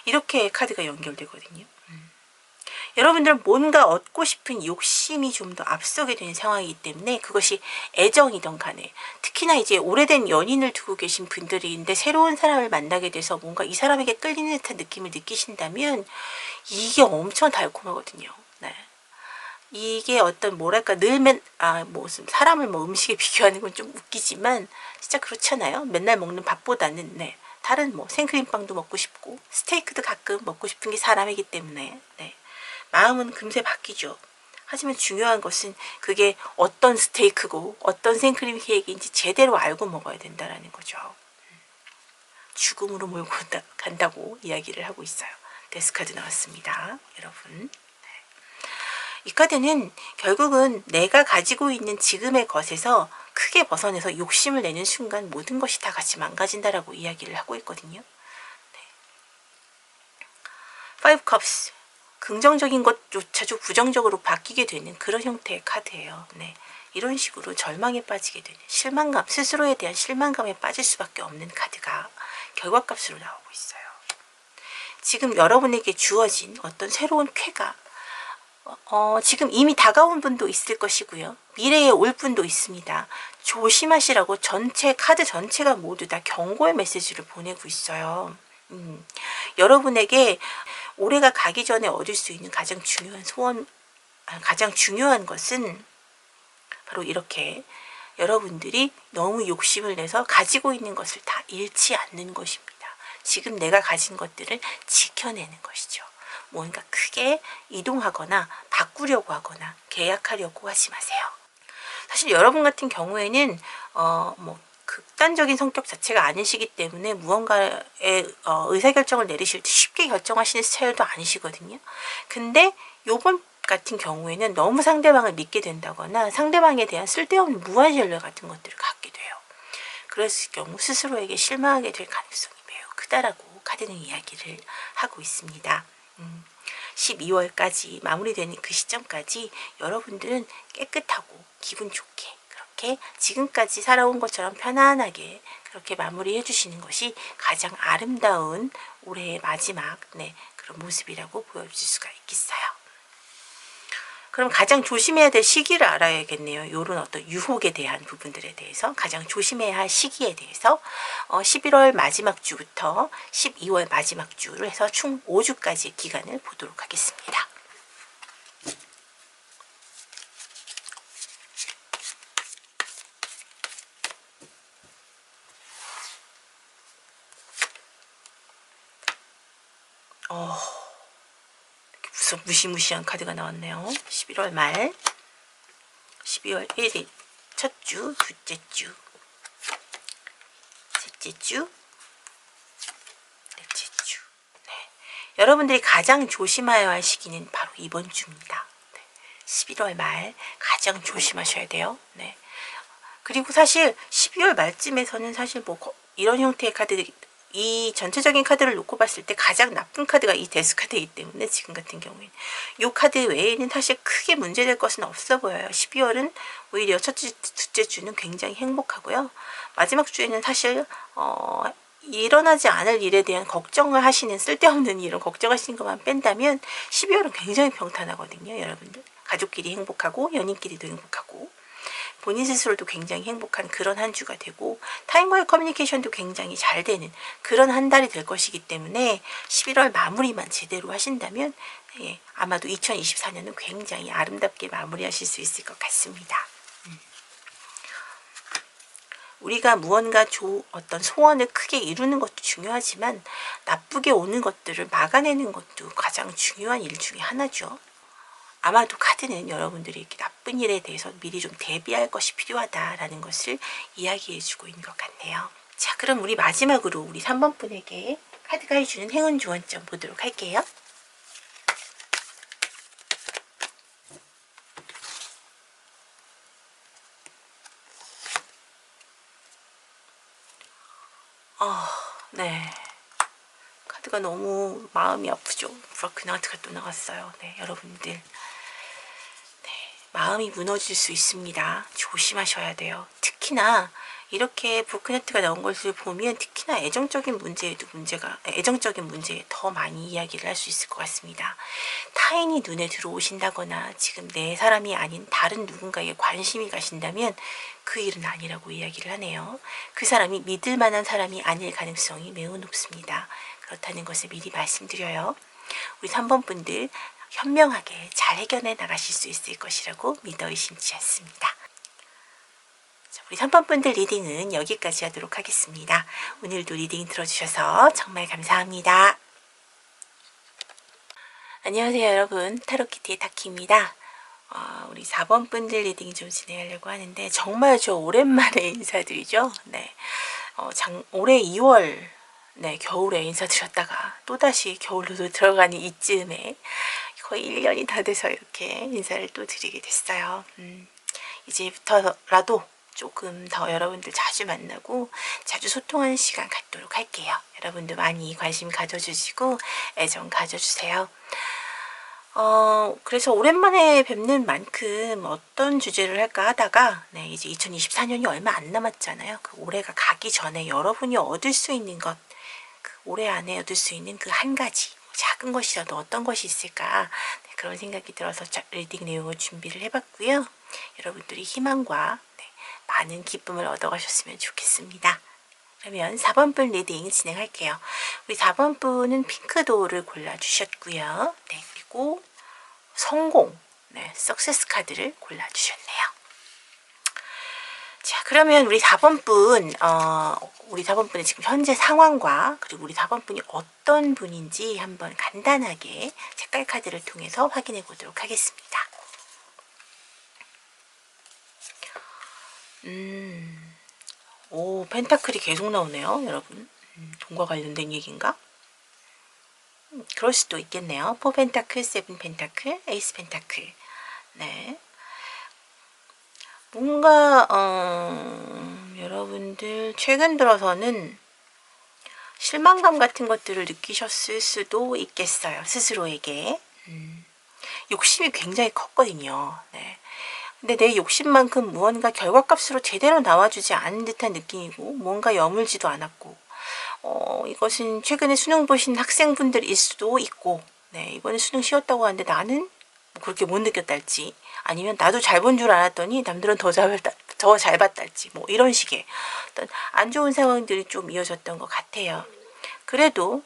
이렇게 카드가 연결되거든요. 여러분들은 뭔가 얻고 싶은 욕심이 좀 더 앞서게 되는 상황이기 때문에 그것이 애정이든 간에 특히나 이제 오래된 연인을 두고 계신 분들인데 새로운 사람을 만나게 돼서 뭔가 이 사람에게 끌리는 듯한 느낌을 느끼신다면 이게 엄청 달콤하거든요. 네. 이게 어떤 뭐랄까 무슨 사람을 뭐 음식에 비교하는 건 좀 웃기지만 진짜 그렇잖아요. 맨날 먹는 밥보다는, 네, 다른 뭐 생크림빵도 먹고 싶고 스테이크도 가끔 먹고 싶은 게 사람이기 때문에, 네, 마음은 금세 바뀌죠. 하지만 중요한 것은 그게 어떤 스테이크고 어떤 생크림 케이크인지 제대로 알고 먹어야 된다는 거죠. 죽음으로 몰고 간다고 이야기를 하고 있어요. 데스카드 나왔습니다. 여러분. 이 카드는 결국은 내가 가지고 있는 지금의 것에서 크게 벗어나서 욕심을 내는 순간 모든 것이 다 같이 망가진다라고 이야기를 하고 있거든요. 네. 5 컵스. 긍정적인 것조차도 부정적으로 바뀌게 되는 그런 형태의 카드예요. 네. 이런 식으로 절망에 빠지게 되는 실망감, 스스로에 대한 실망감에 빠질 수밖에 없는 카드가 결과값으로 나오고 있어요. 지금 여러분에게 주어진 어떤 새로운 쾌가 지금 이미 다가온 분도 있을 것이고요. 미래에 올 분도 있습니다. 조심하시라고 카드 전체가 모두 다 경고의 메시지를 보내고 있어요. 여러분에게 올해가 가기 전에 얻을 수 있는 가장 중요한 것은 바로 이렇게 여러분들이 너무 욕심을 내서 가지고 있는 것을 다 잃지 않는 것입니다. 지금 내가 가진 것들을 지켜내는 것이죠. 뭔가 크게 이동하거나 바꾸려고 하거나 계약하려고 하지 마세요. 사실 여러분 같은 경우에는 극단적인 성격 자체가 아니시기 때문에 무언가의 의사결정을 내리실 때 쉽게 결정하시는 스타일도 아니시거든요. 근데 요번 같은 경우에는 너무 상대방을 믿게 된다거나 상대방에 대한 쓸데없는 무한신뢰 같은 것들을 갖게 돼요. 그랬을 경우 스스로에게 실망하게 될 가능성이 매우 크다라고 카드는 이야기를 하고 있습니다. 12월까지 마무리되는 그 시점까지 여러분들은 깨끗하고 기분 좋게 그렇게 지금까지 살아온 것처럼 편안하게 그렇게 마무리해 주시는 것이 가장 아름다운 올해의 마지막 그런 모습이라고 보여줄 수가 있겠어요. 그럼 가장 조심해야 될 시기를 알아야겠네요. 이런 어떤 유혹에 대한 부분들에 대해서 가장 조심해야 할 시기에 대해서 11월 마지막 주부터 12월 마지막 주를 해서 총 5주까지의 기간을 보도록 하겠습니다. 무시무시한 카드가 나왔네요. 11월 말 12월 1일 첫 주, 둘째 주, 셋째 주, 넷째 주. 여러분들이 가장 조심해야 할 시기는 바로 이번 주입니다. 11월 말 가장 조심하셔야 돼요. 그리고 사실 12월 말쯤에서는 사실 이런 형태의 카드들이 이 전체적인 카드를 놓고 봤을 때 가장 나쁜 카드가 이 데스 카드이기 때문에 지금 같은 경우에는 이 카드 외에는 사실 크게 문제될 것은 없어 보여요. 12월은 오히려 첫째, 둘째 주는 굉장히 행복하고요. 마지막 주에는 사실 일어나지 않을 일에 대한 걱정을 하시는 쓸데없는 일은 걱정하시는 것만 뺀다면 12월은 굉장히 평탄하거든요. 여러분들 가족끼리 행복하고 연인끼리도 행복하고 본인 스스로도 굉장히 행복한 그런 한 주가 되고 타인과의 커뮤니케이션도 굉장히 잘 되는 그런 한 달이 될 것이기 때문에 11월 마무리만 제대로 하신다면 아마도 2024년은 굉장히 아름답게 마무리하실 수 있을 것 같습니다. 우리가 무언가 어떤 소원을 크게 이루는 것도 중요하지만 나쁘게 오는 것들을 막아내는 것도 가장 중요한 일 중에 하나죠. 아마도 카드는 여러분들이 이렇게 나쁜 일에 대해서 미리 좀 대비할 것이 필요하다라는 것을 이야기해주고 있는 것 같네요. 자, 그럼 우리 마지막으로 우리 3번 분에게 카드가 해주는 행운 조언점 보도록 할게요. 카드가 너무 마음이 아프죠. 브로큰 하트가 또 나왔어요. 여러분들. 마음이 무너질 수 있습니다. 조심하셔야 돼요. 특히나 이렇게 브로큰 하트가 나온 것을 보면 특히나 애정적인 문제에 더 많이 이야기를 할 수 있을 것 같습니다. 타인이 눈에 들어오신다거나 지금 내 사람이 아닌 다른 누군가에게 관심이 가신다면 그 일은 아니라고 이야기를 하네요. 그 사람이 믿을 만한 사람이 아닐 가능성이 매우 높습니다. 그렇다는 것을 미리 말씀드려요. 우리 3번 분들 현명하게 잘 해결해 나가실 수 있을 것이라고 믿어 의심치 않습니다. 자, 우리 3번 분들 리딩은 여기까지 하도록 하겠습니다. 오늘도 리딩 들어주셔서 정말 감사합니다. 안녕하세요 여러분, 타로키티의 타키입니다. 우리 4번 분들 리딩 좀 진행하려고 하는데 정말 저 오랜만에 인사드리죠. 올해 2월 겨울에 인사드렸다가 또다시 겨울로 들어가는 이쯤에 거의 1년이 다 돼서 이렇게 인사를 또 드리게 됐어요. 이제부터라도 조금 더 여러분들 자주 만나고 자주 소통하는 시간 갖도록 할게요. 여러분들 많이 관심 가져주시고 애정 가져주세요. 그래서 오랜만에 뵙는 만큼 어떤 주제를 할까 하다가 이제 2024년이 얼마 안 남았잖아요. 그 올해가 가기 전에 여러분이 얻을 수 있는 것, 그 올해 안에 얻을 수 있는 그 한 가지 작은 것이라도 어떤 것이 있을까 그런 생각이 들어서 리딩 내용을 준비를 해봤고요. 여러분들이 희망과 많은 기쁨을 얻어가셨으면 좋겠습니다. 그러면 4번 분 리딩 진행할게요. 우리 4번 분은 핑크도를 골라주셨고요. 그리고 성공, 석세스 카드를 골라주셨네요. 자, 그러면 우리 4번 분, 우리 4번 분의 지금 현재 상황과 그리고 우리 4번 분이 어떤 분인지 한번 간단하게 색깔 카드를 통해서 확인해 보도록 하겠습니다. 오, 펜타클이 계속 나오네요, 여러분. 돈과 관련된 얘기인가? 그럴 수도 있겠네요. 4 펜타클, 7 펜타클, 에이스 펜타클. 네. 뭔가 여러분들 최근 들어서는 실망감 같은 것들을 느끼셨을 수도 있겠어요. 스스로에게. 욕심이 굉장히 컸거든요. 네. 근데 내 욕심만큼 무언가 결과값으로 제대로 나와주지 않은 듯한 느낌이고 뭔가 여물지도 않았고 이것은 최근에 수능 보신 학생분들일 수도 있고 이번에 수능 쉬었다고 하는데 나는 뭐 그렇게 못 느꼈달지 아니면 나도 잘 본 줄 알았더니 남들은 더 잘 봤달지 뭐 이런 식의 어떤 안 좋은 상황들이 좀 이어졌던 것 같아요. 그래도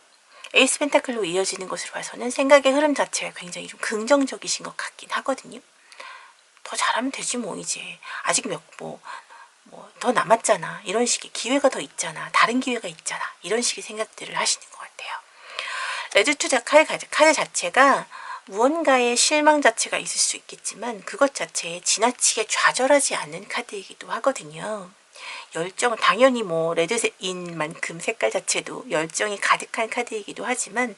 에이스 펜타클로 이어지는 것으로 봐서는 생각의 흐름 자체가 굉장히 좀 긍정적이신 것 같긴 하거든요. 더 잘하면 되지 뭐 이제 아직 더 남았잖아 이런 식의 기회가 더 있잖아 다른 기회가 있잖아 이런 식의 생각들을 하시는 것 같아요. 레드 투 카드 자체가 무언가의 실망 자체가 있을 수 있겠지만 그것 자체에 지나치게 좌절하지 않는 카드이기도 하거든요. 열정은 당연히 레드인 만큼 색깔 자체도 열정이 가득한 카드이기도 하지만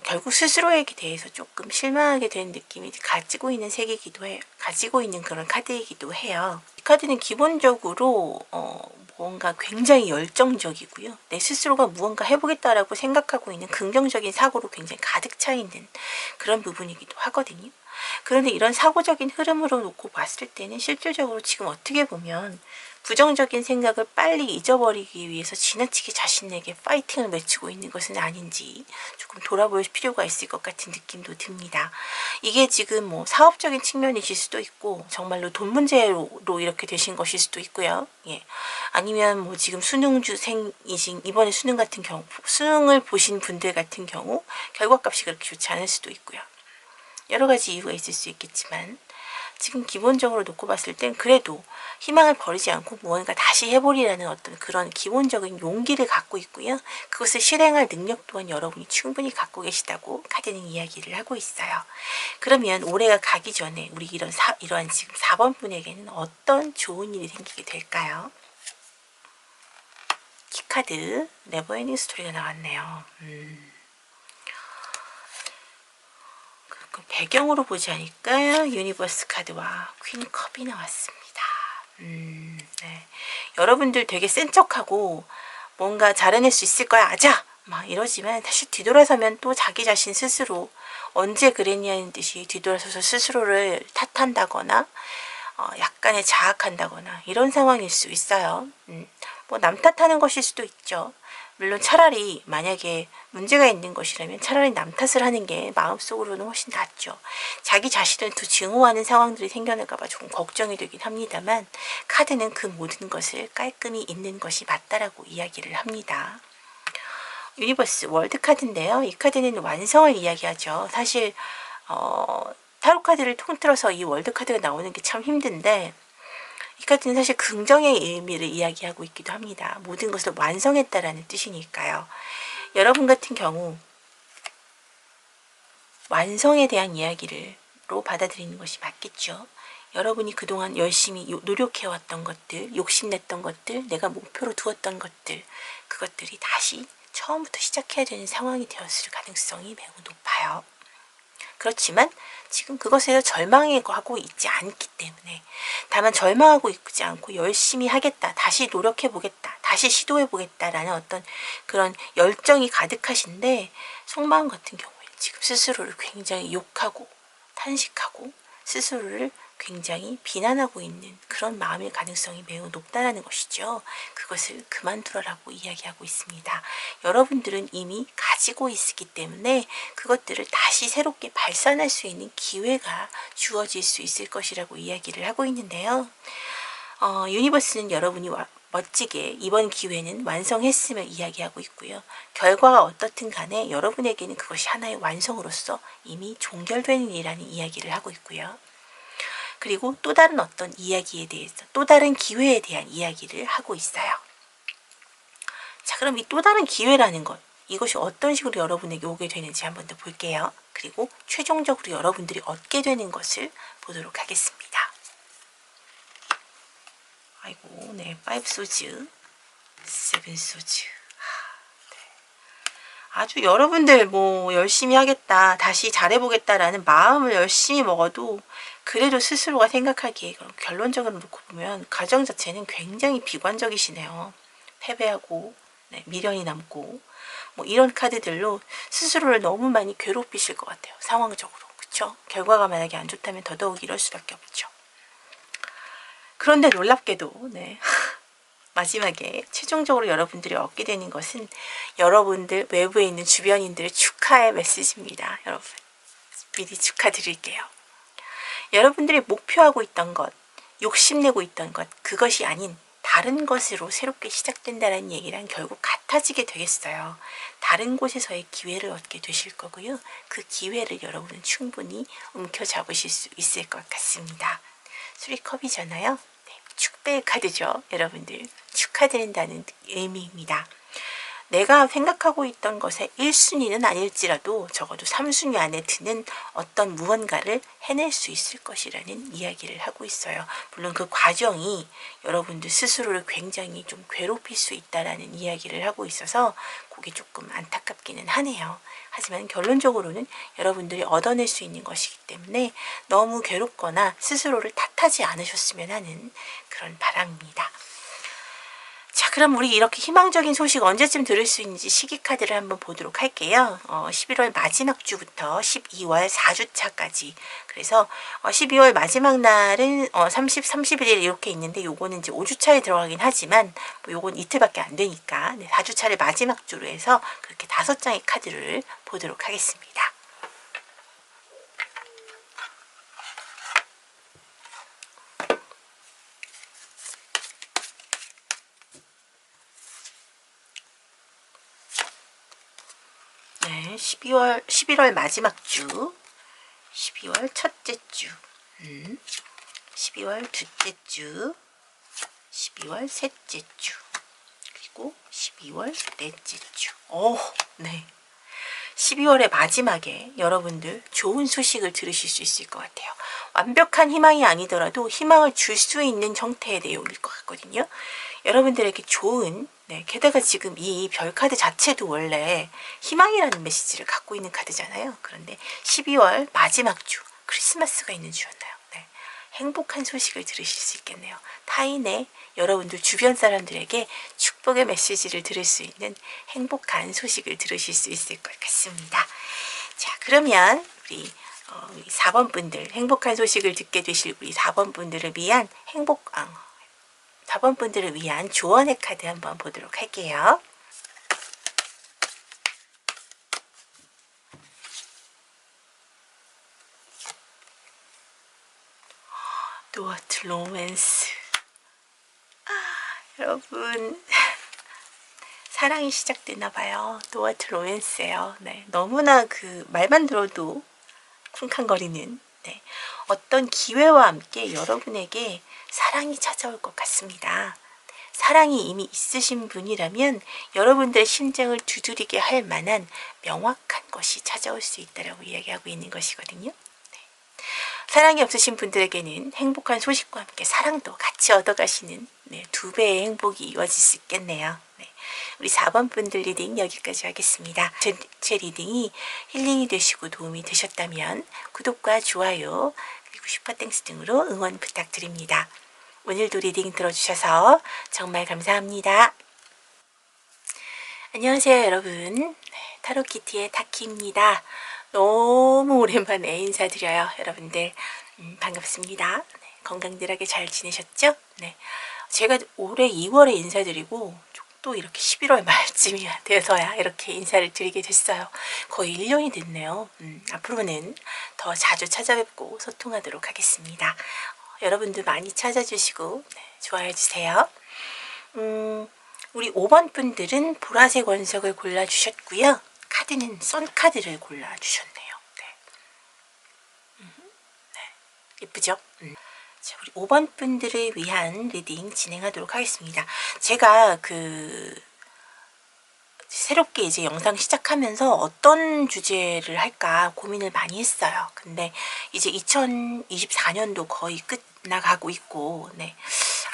결국 스스로에게 대해서 조금 실망하게 된 느낌이 가지고 있는 색이기도 해요. 가지고 있는 그런 카드이기도 해요. 이 카드는 기본적으로 뭔가 굉장히 열정적이고요. 내 스스로가 무언가 해보겠다라고 생각하고 있는 긍정적인 사고로 굉장히 가득 차 있는 그런 부분이기도 하거든요. 그런데 이런 사고적인 흐름으로 놓고 봤을 때는 실질적으로 지금 어떻게 보면 부정적인 생각을 빨리 잊어버리기 위해서 지나치게 자신에게 파이팅을 외치고 있는 것은 아닌지 조금 돌아볼 필요가 있을 것 같은 느낌도 듭니다. 이게 지금 사업적인 측면이실 수도 있고 정말로 돈 문제로 이렇게 되신 것일 수도 있고요. 예. 아니면 지금 수능주생이신 이번에 수능 같은 경우 수능을 보신 분들 같은 경우 결과값이 그렇게 좋지 않을 수도 있고요. 여러 가지 이유가 있을 수 있겠지만 지금 기본적으로 놓고 봤을 땐 그래도 희망을 버리지 않고 무언가 다시 해보리라는 어떤 그런 기본적인 용기를 갖고 있고요. 그것을 실행할 능력 또한 여러분이 충분히 갖고 계시다고 카드는 이야기를 하고 있어요. 그러면 올해가 가기 전에 우리 이러한 지금 4번 분에게는 어떤 좋은 일이 생기게 될까요? 키카드 네버엔딩 스토리가 나왔네요. 배경으로 보지 않을까요? 유니버스 카드와 퀸 컵이 나왔습니다. 네. 여러분들 되게 센 척하고 뭔가 잘해낼 수 있을 거야 아자! 막 이러지만 다시 뒤돌아서면 또 자기 자신 스스로 언제 그랬냐는 듯이 뒤돌아서서 스스로를 탓한다거나 약간의 자학한다거나 이런 상황일 수 있어요. 남 탓하는 것일 수도 있죠. 물론 차라리 만약에 문제가 있는 것이라면 차라리 남 탓을 하는 게 마음속으로는 훨씬 낫죠. 자기 자신을 더 증오하는 상황들이 생겨날까봐 조금 걱정이 되긴 합니다만 카드는 그 모든 것을 깔끔히 잊는 것이 맞다라고 이야기를 합니다. 유니버스 월드 카드인데요. 이 카드는 완성을 이야기하죠. 사실 타로 카드를 통틀어서 이 월드 카드가 나오는 게 참 힘든데 이 카드는 사실 긍정의 의미를 이야기하고 있기도 합니다. 모든 것을 완성했다라는 뜻이니까요. 여러분 같은 경우 완성에 대한 이야기로 받아들이는 것이 맞겠죠. 여러분이 그동안 열심히 노력해왔던 것들, 욕심냈던 것들, 내가 목표로 두었던 것들, 그것들이 다시 처음부터 시작해야 되는 상황이 되었을 가능성이 매우 높아요. 그렇지만 지금 그것에서 절망하고 있지 않기 때문에, 다만 절망하고 있지 않고 열심히 하겠다, 다시 노력해보겠다, 다시 시도해보겠다라는 어떤 그런 열정이 가득하신데, 속마음 같은 경우에 지금 스스로를 굉장히 욕하고 탄식하고 스스로를 굉장히 비난하고 있는 그런 마음일 가능성이 매우 높다는 것이죠. 그것을 그만두라고 이야기하고 있습니다. 여러분들은 이미 가지고 있기 때문에 그것들을 다시 새롭게 발산할 수 있는 기회가 주어질 수 있을 것이라고 이야기를 하고 있는데요. 유니버스는 여러분이 멋지게 이번 기회는 완성했음을 이야기하고 있고요. 결과가 어떻든 간에 여러분에게는 그것이 하나의 완성으로서 이미 종결되는 일이라는 이야기를 하고 있고요. 그리고 또 다른 어떤 이야기에 대해서, 또 다른 기회에 대한 이야기를 하고 있어요. 자, 그럼 이 또 다른 기회라는 것, 이것이 어떤 식으로 여러분에게 오게 되는지 한번 더 볼게요. 그리고 최종적으로 여러분들이 얻게 되는 것을 보도록 하겠습니다. 아이고, 네, 5 소즈, 7 소즈. 네. 아주 여러분들 뭐 열심히 하겠다, 다시 잘해보겠다라는 마음을 열심히 먹어도 그래도 스스로가 생각하기에 결론적으로 놓고 보면 가정 자체는 굉장히 비관적이시네요. 패배하고 네, 미련이 남고 뭐 이런 카드들로 스스로를 너무 많이 괴롭히실 것 같아요. 상황적으로. 그쵸? 결과가 만약에 안 좋다면 더더욱 이럴 수밖에 없죠. 그런데 놀랍게도 네. 마지막에 최종적으로 여러분들이 얻게 되는 것은 여러분들 외부에 있는 주변인들의 축하의 메시지입니다. 여러분 미리 축하드릴게요. 여러분들이 목표하고 있던 것, 욕심내고 있던 것, 그것이 아닌 다른 것으로 새롭게 시작된다는 얘기랑 결국 같아지게 되겠어요. 다른 곳에서의 기회를 얻게 되실 거고요. 그 기회를 여러분은 충분히 움켜잡으실 수 있을 것 같습니다. 수리컵이잖아요. 네, 축배의 카드죠. 여러분들 축하드린다는 의미입니다. 내가 생각하고 있던 것의 1순위는 아닐지라도 적어도 3순위 안에 드는 어떤 무언가를 해낼 수 있을 것이라는 이야기를 하고 있어요. 물론 그 과정이 여러분들 스스로를 굉장히 좀 괴롭힐 수 있다라는 이야기를 하고 있어서 그게 조금 안타깝기는 하네요. 하지만 결론적으로는 여러분들이 얻어낼 수 있는 것이기 때문에 너무 괴롭거나 스스로를 탓하지 않으셨으면 하는 그런 바람입니다. 자, 그럼 우리 이렇게 희망적인 소식 언제쯤 들을 수 있는지 시기 카드를 한번 보도록 할게요. 11월 마지막 주부터 12월 4주차까지. 그래서 12월 마지막 날은 30, 31일 이렇게 있는데 요거는 이제 5주차에 들어가긴 하지만 뭐 요건 이틀밖에 안 되니까 4주차를 마지막 주로 해서 그렇게 5장의 카드를 보도록 하겠습니다. 네, 11월 마지막 주, 12월 첫째 주, 12월 둘째 주, 12월 셋째 주, 그리고 12월 넷째 주. 네. 12월의 마지막에 여러분들 좋은 소식을 들으실 수 있을 것 같아요. 완벽한 희망이 아니더라도 희망을 줄 수 있는 형태의 내용일 것 같거든요. 여러분들에게 좋은, 네, 게다가 지금 이 별카드 자체도 원래 희망이라는 메시지를 갖고 있는 카드잖아요. 그런데 12월 마지막 주, 크리스마스가 있는 주였나요? 네, 행복한 소식을 들으실 수 있겠네요. 타인의 여러분들 주변 사람들에게 축복의 메시지를 들을 수 있는 행복한 소식을 들으실 수 있을 것 같습니다. 자, 그러면 우리 4번 분들, 행복한 소식을 듣게 되실 우리 4번 분들을 위한 4번 분들을 위한 조언의 카드 한번 보도록 할게요. 도어트 로맨스. 여러분 사랑이 시작되나 봐요. 도어트 로맨스예요. 네, 너무나 그 말만 들어도 쿵쾅거리는 네, 어떤 기회와 함께 여러분에게 사랑이 찾아올 것 같습니다. 사랑이 이미 있으신 분이라면 여러분들의 심장을 두드리게 할 만한 명확한 것이 찾아올 수 있다고 이야기하고 있는 것이거든요. 네. 사랑이 없으신 분들에게는 행복한 소식과 함께 사랑도 같이 얻어가시는 네, 2배의 행복이 이루어질 수 있겠네요. 네. 우리 4번 분들 리딩 여기까지 하겠습니다. 제 리딩이 힐링이 되시고 도움이 되셨다면 구독과 좋아요 그리고 슈퍼땡스 등으로 응원 부탁드립니다. 오늘도 리딩 들어주셔서 정말 감사합니다. 안녕하세요 여러분. 타로키티의 타키입니다. 너무 오랜만에 인사드려요. 여러분들 반갑습니다. 네, 건강들하게 잘 지내셨죠? 네, 제가 올해 2월에 인사드리고 또 이렇게 11월 말쯤이 돼서야 이렇게 인사를 드리게 됐어요. 거의 1년이 됐네요. 앞으로는 더 자주 찾아뵙고 소통하도록 하겠습니다. 여러분들 많이 찾아주시고 네, 좋아해주세요. 우리 5번 분들은 보라색 원석을 골라주셨고요. 카드는 썬카드를 골라주셨네요. 네. 네. 예쁘죠? 자, 우리 5번 분들을 위한 리딩 진행하도록 하겠습니다. 제가 새롭게 이제 영상 시작하면서 어떤 주제를 할까 고민을 많이 했어요. 근데 이제 2024년도 거의 끝나가고 있고, 네.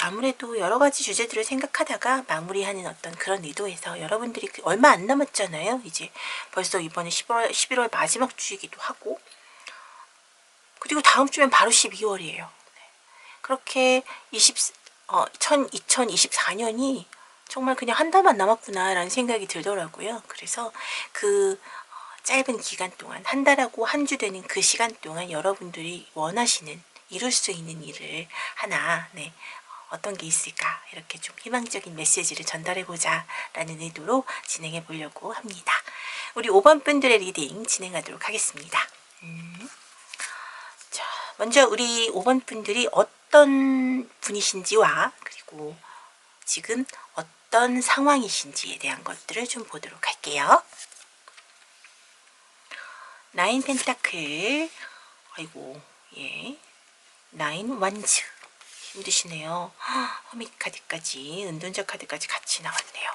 아무래도 여러 가지 주제들을 생각하다가 마무리하는 어떤 그런 의도에서 여러분들이 얼마 안 남았잖아요. 이제 벌써 이번에 11월 마지막 주이기도 하고, 그리고 다음 주면 바로 12월이에요. 그렇게 2024년이 정말 그냥 한 달만 남았구나 라는 생각이 들더라고요. 그래서 짧은 기간 동안, 한 달하고 한 주 되는 그 시간 동안 여러분들이 원하시는, 이룰 수 있는 일을 하나, 네, 어떤 게 있을까, 이렇게 좀 희망적인 메시지를 전달해보자 라는 의도로 진행해 보려고 합니다. 우리 5번 분들의 리딩 진행하도록 하겠습니다. 자, 먼저 우리 5번 분들이 어떤 분이신지와 그리고 지금 어떤 상황이신지에 대한 것들을 좀 보도록 할게요. 나인 펜타클, 아이고, 예, 나인 완즈, 힘드시네요. 허밋 카드까지, 은둔자 카드까지 같이 나왔네요.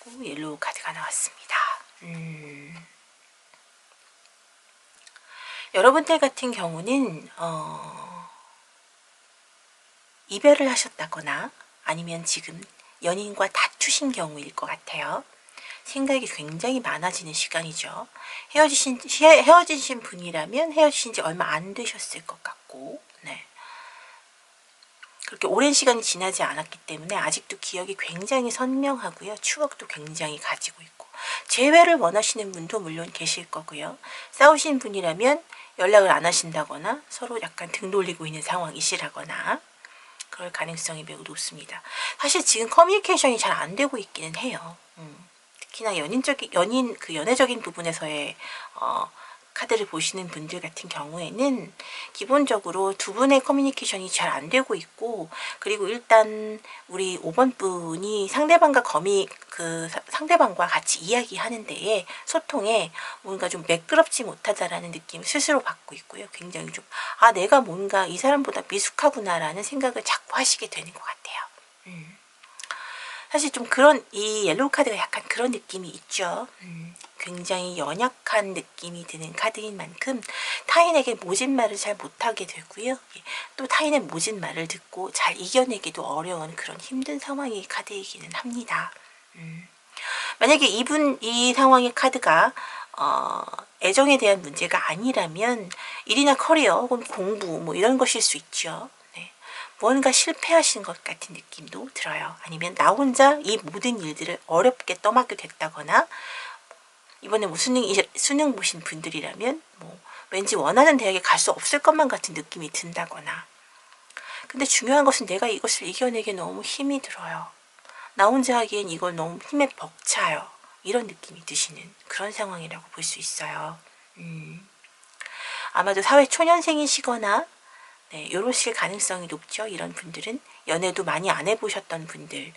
그리고 옐로우 카드가 나왔습니다. 여러분들 같은 경우는 이별을 하셨다거나 아니면 지금 연인과 다투신 경우일 것 같아요. 생각이 굉장히 많아지는 시간이죠. 헤어지신 분이라면 헤어지신 지 얼마 안 되셨을 것 같고, 네. 그렇게 오랜 시간이 지나지 않았기 때문에 아직도 기억이 굉장히 선명하고요. 추억도 굉장히 가지고 있고, 재회를 원하시는 분도 물론 계실 거고요. 싸우신 분이라면 연락을 안 하신다거나 서로 약간 등 돌리고 있는 상황이시라거나 그럴 가능성이 매우 높습니다. 사실 지금 커뮤니케이션이 잘 안 되고 있기는 해요. 특히나 연애적인 부분에서의 카드를 보시는 분들 같은 경우에는 기본적으로 두 분의 커뮤니케이션이 잘 안 되고 있고, 그리고 일단 우리 5번 분이 상대방과 상대방과 같이 이야기하는 데에 소통에 뭔가 좀 매끄럽지 못하다라는 느낌을 스스로 받고 있고요. 굉장히 좀 내가 뭔가 이 사람보다 미숙하구나라는 생각을 자꾸 하시게 되는 것 같아요. 사실 좀 이 옐로우 카드가 약간 그런 느낌이 있죠. 굉장히 연약한 느낌이 드는 카드인 만큼 타인에게 모진 말을 잘 못하게 되고요. 또 타인의 모진 말을 듣고 잘 이겨내기도 어려운 그런 힘든 상황의 카드이기는 합니다. 만약에 이 상황의 카드가 애정에 대한 문제가 아니라면 일이나 커리어 혹은 공부 뭐 이런 것일 수 있죠. 뭔가 실패하신 것 같은 느낌도 들어요. 아니면 나 혼자 이 모든 일들을 어렵게 떠맡게 됐다거나, 이번에 뭐 수능 보신 분들이라면 왠지 원하는 대학에 갈 수 없을 것만 같은 느낌이 든다거나. 근데 중요한 것은 내가 이것을 이겨내기에 너무 힘이 들어요. 나 혼자 하기엔 이걸 너무 힘에 벅차요. 이런 느낌이 드시는 그런 상황이라고 볼 수 있어요. 아마도 사회 초년생이시거나 이러실 가능성이 높죠. 이런 분들은 연애도 많이 안 해보셨던 분들,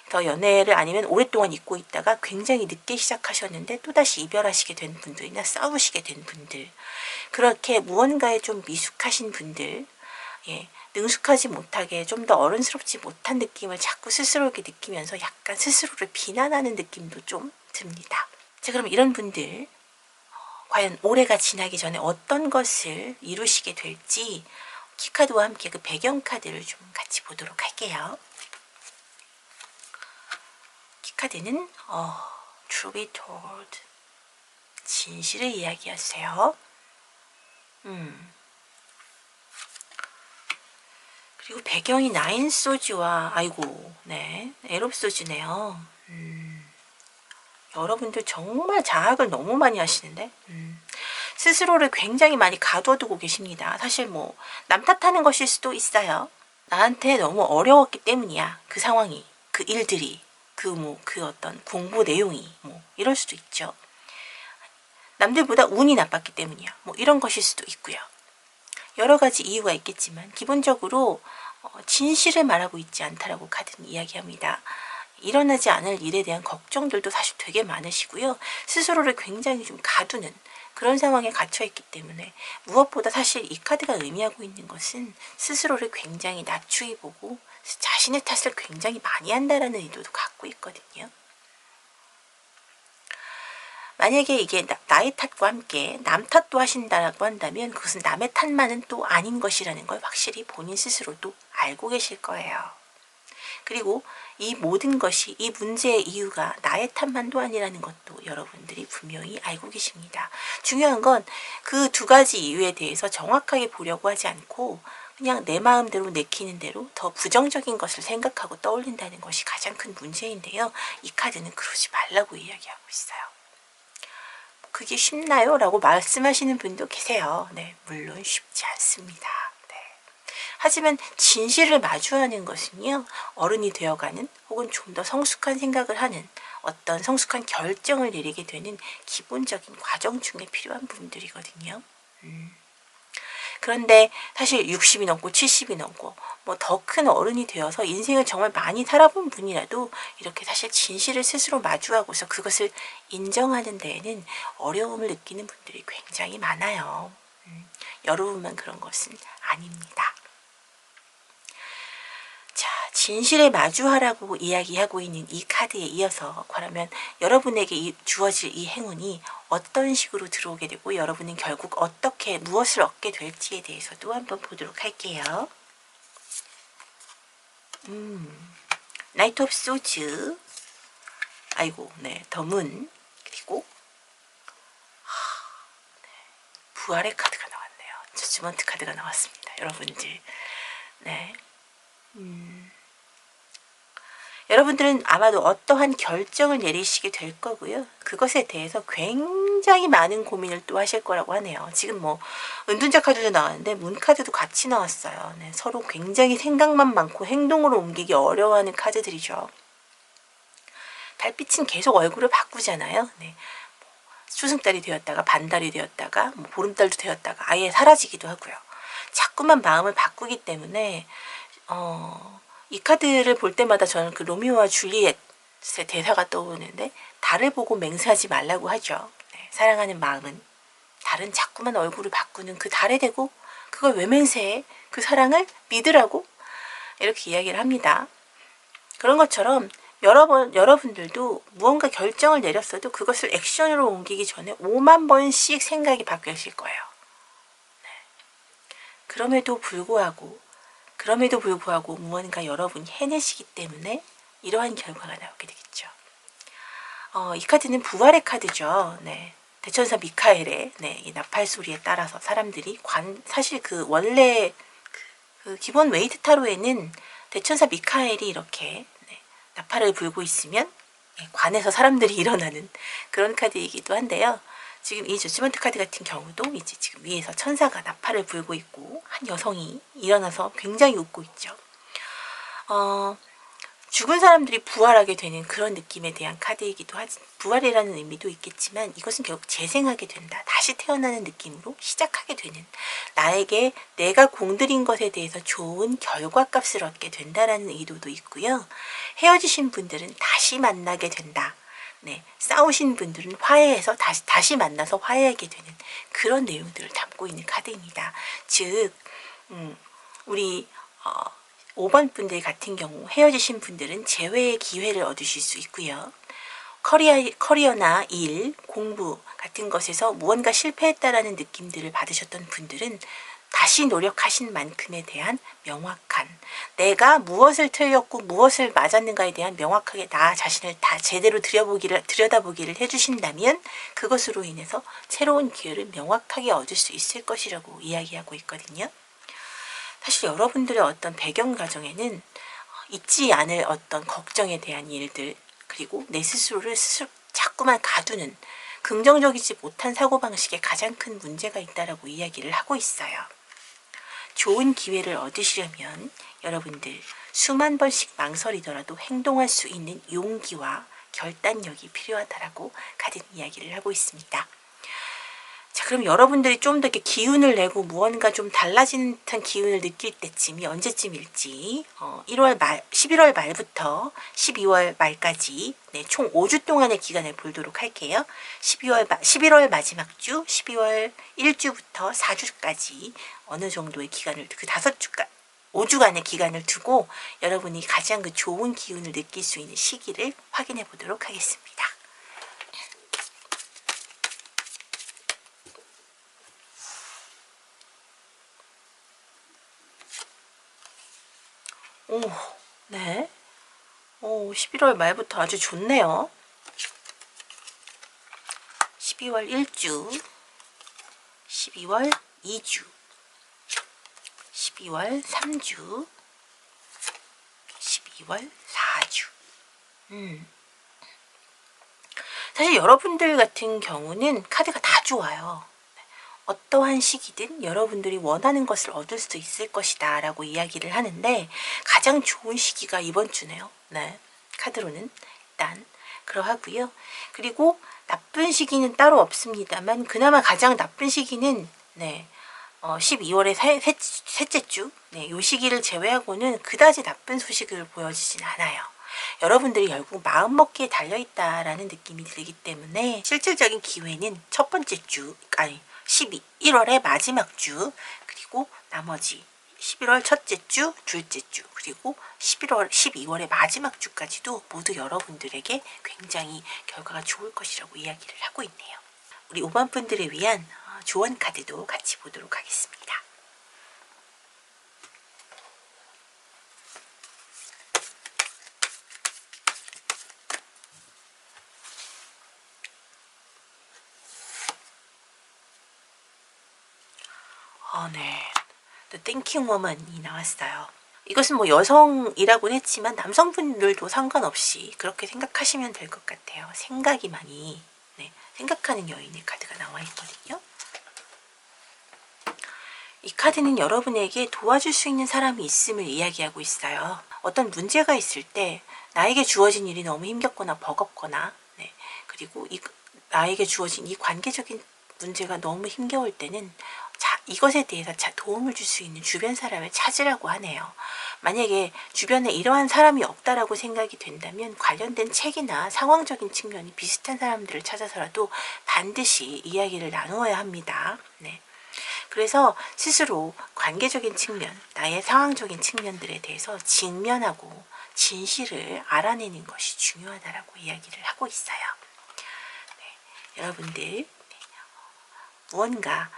더 연애를 아니면 오랫동안 잊고 있다가 굉장히 늦게 시작하셨는데 또다시 이별하시게 된 분들이나 싸우시게 된 분들, 그렇게 무언가에 좀 미숙하신 분들, 능숙하지 못하게 좀 더 어른스럽지 못한 느낌을 자꾸 스스로에게 느끼면서 약간 스스로를 비난하는 느낌도 좀 듭니다. 자, 그럼 이런 분들 과연 올해가 지나기 전에 어떤 것을 이루시게 될지 키카드와 함께 그 배경카드를 좀 같이 보도록 할게요. 카드는 Truth be told, 진실을 이야기하세요. 그리고 배경이 나인 소주와 에롭 소주네요. 여러분들 정말 자학을 너무 많이 하시는데 스스로를 굉장히 많이 가둬두고 계십니다. 사실 뭐 남 탓하는 것일 수도 있어요. 나한테 너무 어려웠기 때문이야. 그 상황이, 그 일들이, 그 어떤 공부 내용이 이럴 수도 있죠. 남들보다 운이 나빴기 때문이야. 이런 것일 수도 있고요. 여러 가지 이유가 있겠지만 기본적으로 진실을 말하고 있지 않다라고 카드는 이야기합니다. 일어나지 않을 일에 대한 걱정들도 사실 되게 많으시고요. 스스로를 굉장히 좀 가두는 그런 상황에 갇혀있기 때문에 무엇보다 사실 이 카드가 의미하고 있는 것은 스스로를 굉장히 낮추게 보고 자신의 탓을 굉장히 많이 한다라는 의도도 갖고 있거든요. 만약에 이게 나의 탓과 함께 남 탓도 하신다고 한다면 그것은 남의 탓만은 또 아닌 것이라는 걸 확실히 본인 스스로도 알고 계실 거예요. 그리고 이 모든 것이, 이 문제의 이유가 나의 탓만도 아니라는 것도 여러분들이 분명히 알고 계십니다. 중요한 건 그 두 가지 이유에 대해서 정확하게 보려고 하지 않고 그냥 내 마음대로 내키는 대로 더 부정적인 것을 생각하고 떠올린다는 것이 가장 큰 문제인데요. 이 카드는 그러지 말라고 이야기하고 있어요. 그게 쉽나요? 라고 말씀하시는 분도 계세요. 네, 물론 쉽지 않습니다. 네. 하지만 진실을 마주하는 것은요, 어른이 되어가는 혹은 좀 더 성숙한 생각을 하는 어떤 성숙한 결정을 내리게 되는 기본적인 과정 중에 필요한 부분들이거든요. 그런데 사실 60이 넘고 70이 넘고 더 큰 어른이 되어서 인생을 정말 많이 살아본 분이라도 이렇게 사실 진실을 스스로 마주하고서 그것을 인정하는 데에는 어려움을 느끼는 분들이 굉장히 많아요. 여러분만 그런 것은 아닙니다. 자, 진실에 마주하라고 이야기하고 있는 이 카드에 이어서 그러면 여러분에게 주어질 이 행운이 어떤 식으로 들어오게 되고 여러분은 결국 어떻게 무엇을 얻게 될지에 대해서도 한번 보도록 할게요. 나이트 오브 소즈, 더문, 그리고 부활의 카드가 나왔네요. 저지먼트 카드가 나왔습니다. 여러분들. 네. 여러분들은 아마도 어떠한 결정을 내리시게 될 거고요. 그것에 대해서 굉장히 많은 고민을 또 하실 거라고 하네요. 지금 은둔자 카드도 나왔는데 문 카드도 같이 나왔어요. 네, 서로 굉장히 생각만 많고 행동으로 옮기기 어려워하는 카드들이죠. 달빛은 계속 얼굴을 바꾸잖아요. 네. 추승달이 되었다가 반달이 되었다가 보름달도 되었다가 아예 사라지기도 하고요. 자꾸만 마음을 바꾸기 때문에 이 카드를 볼 때마다 저는 그 로미오와 줄리엣의 대사가 떠오르는데 달을 보고 맹세하지 말라고 하죠. 네, 사랑하는 마음은 달은 자꾸만 얼굴을 바꾸는 그 달에 대고 그걸 왜 맹세해? 그 사랑을 믿으라고? 이렇게 이야기를 합니다. 그런 것처럼 여러분들도 무언가 결정을 내렸어도 그것을 액션으로 옮기기 전에 5만 번씩 생각이 바뀌실 거예요. 네. 그럼에도 불구하고 무언가 여러분이 해내시기 때문에 이러한 결과가 나오게 되겠죠. 이 카드는 부활의 카드죠. 네. 대천사 미카엘의 이 나팔 소리에 따라서 사람들이 사실 그 원래 그 기본 웨이트 타로에는 대천사 미카엘이 이렇게 나팔을 불고 있으면 관에서 사람들이 일어나는 그런 카드이기도 한데요. 지금 이 저지먼트 카드 같은 경우도 이제 지금 위에서 천사가 나팔을 불고 있고 한 여성이 일어나서 굉장히 웃고 있죠. 죽은 사람들이 부활하게 되는 그런 느낌에 대한 카드이기도 하지, 부활이라는 의미도 있겠지만 이것은 결국 재생하게 된다. 다시 태어나는 느낌으로 시작하게 되는, 나에게 내가 공들인 것에 대해서 좋은 결과값을 얻게 된다라는 의도도 있고요. 헤어지신 분들은 다시 만나게 된다. 네, 싸우신 분들은 화해해서 다시 만나서 화해하게 되는 그런 내용들을 담고 있는 카드입니다. 즉, 우리 5번 분들 같은 경우 헤어지신 분들은 재회의 기회를 얻으실 수 있고요. 커리어나 일, 공부 같은 것에서 무언가 실패했다라는 느낌들을 받으셨던 분들은 다시 노력하신 만큼에 대한 명확한, 내가 무엇을 틀렸고 무엇을 맞았는가에 대한 명확하게 나 자신을 다 제대로 들여다보기를 해주신다면 그것으로 인해서 새로운 기회를 명확하게 얻을 수 있을 것이라고 이야기하고 있거든요. 사실 여러분들의 어떤 배경 가정에는 잊지 않을 어떤 걱정에 대한 일들, 그리고 내 스스로를 자꾸만 가두는 긍정적이지 못한 사고방식에 가장 큰 문제가 있다라고 이야기를 하고 있어요. 좋은 기회를 얻으시려면 여러분들 수만 번씩 망설이더라도 행동할 수 있는 용기와 결단력이 필요하다라고 카드는 이야기를 하고 있습니다. 자, 그럼 여러분들이 좀 더 이렇게 기운을 내고 무언가 좀 달라지는 듯한 기운을 느낄 때쯤이 언제쯤일지 11월 말부터 12월 말까지 총 5주 동안의 기간을 보도록 할게요. 11월 마지막 주, 12월 1주부터 4주까지 어느 정도의 기간을, 그 5주간의 기간을 두고 여러분이 가장 그 좋은 기운을 느낄 수 있는 시기를 확인해 보도록 하겠습니다. 네. 11월 말부터 아주 좋네요. 12월 1주, 12월 2주, 12월 3주, 12월 4주. 사실 여러분들 같은 경우는 카드가 다 좋아요. 어떠한 시기든 여러분들이 원하는 것을 얻을 수 있을 것이다 라고 이야기를 하는데 가장 좋은 시기가 이번 주네요. 네, 카드로는 일단 그러하고요. 그리고 나쁜 시기는 따로 없습니다만 그나마 가장 나쁜 시기는 12월의 셋째 주, 이 시기를 제외하고는 그다지 나쁜 소식을 보여주진 않아요. 여러분들이 결국 마음먹기에 달려있다라는 느낌이 들기 때문에 실질적인 기회는 첫 번째 주, 11월의 마지막 주, 그리고 나머지 11월 첫째 주, 둘째 주, 그리고 12월의 마지막 주까지도 모두 여러분들에게 굉장히 결과가 좋을 것이라고 이야기를 하고 있네요. 우리 5번 분들을 위한 조언 카드도 같이 보도록 하겠습니다. 네. The Thinking Woman이 나왔어요. 이것은 뭐 여성이라고는 했지만 남성분들도 상관없이 그렇게 생각하시면 될 것 같아요. 생각이 많이, 생각하는 여인의 카드가 나와 있거든요. 이 카드는 여러분에게 도와줄 수 있는 사람이 있음을 이야기하고 있어요. 어떤 문제가 있을 때 나에게 주어진 일이 너무 힘겹거나 버겁거나, 그리고 나에게 주어진 이 관계적인 문제가 너무 힘겨울 때는 이것에 대해서 도움을 줄 수 있는 주변 사람을 찾으라고 하네요. 만약에 주변에 이러한 사람이 없다라고 생각이 된다면 관련된 책이나 상황적인 측면이 비슷한 사람들을 찾아서라도 반드시 이야기를 나누어야 합니다. 그래서 스스로 관계적인 측면, 나의 상황적인 측면들에 대해서 직면하고 진실을 알아내는 것이 중요하다라고 이야기를 하고 있어요. 여러분들 무언가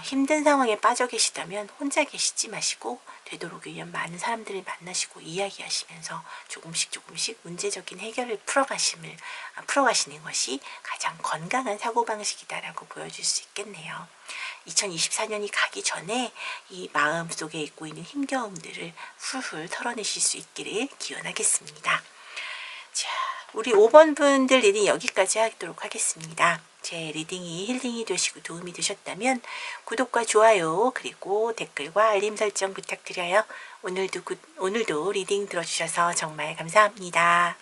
힘든 상황에 빠져 계시다면 혼자 계시지 마시고 되도록이면 많은 사람들을 만나시고 이야기하시면서 조금씩 문제적인 해결을 풀어가시는 것이 가장 건강한 사고방식이다라고 보여줄 수 있겠네요. 2024년이 가기 전에 이 마음속에 있고 있는 힘겨움들을 훌훌 털어내실 수 있기를 기원하겠습니다. 자, 우리 5번 분들 리딩 여기까지 하도록 하겠습니다. 제 리딩이 힐링이 되시고 도움이 되셨다면 구독과 좋아요 그리고 댓글과 알림 설정 부탁드려요. 오늘도 리딩 들어주셔서 정말 감사합니다.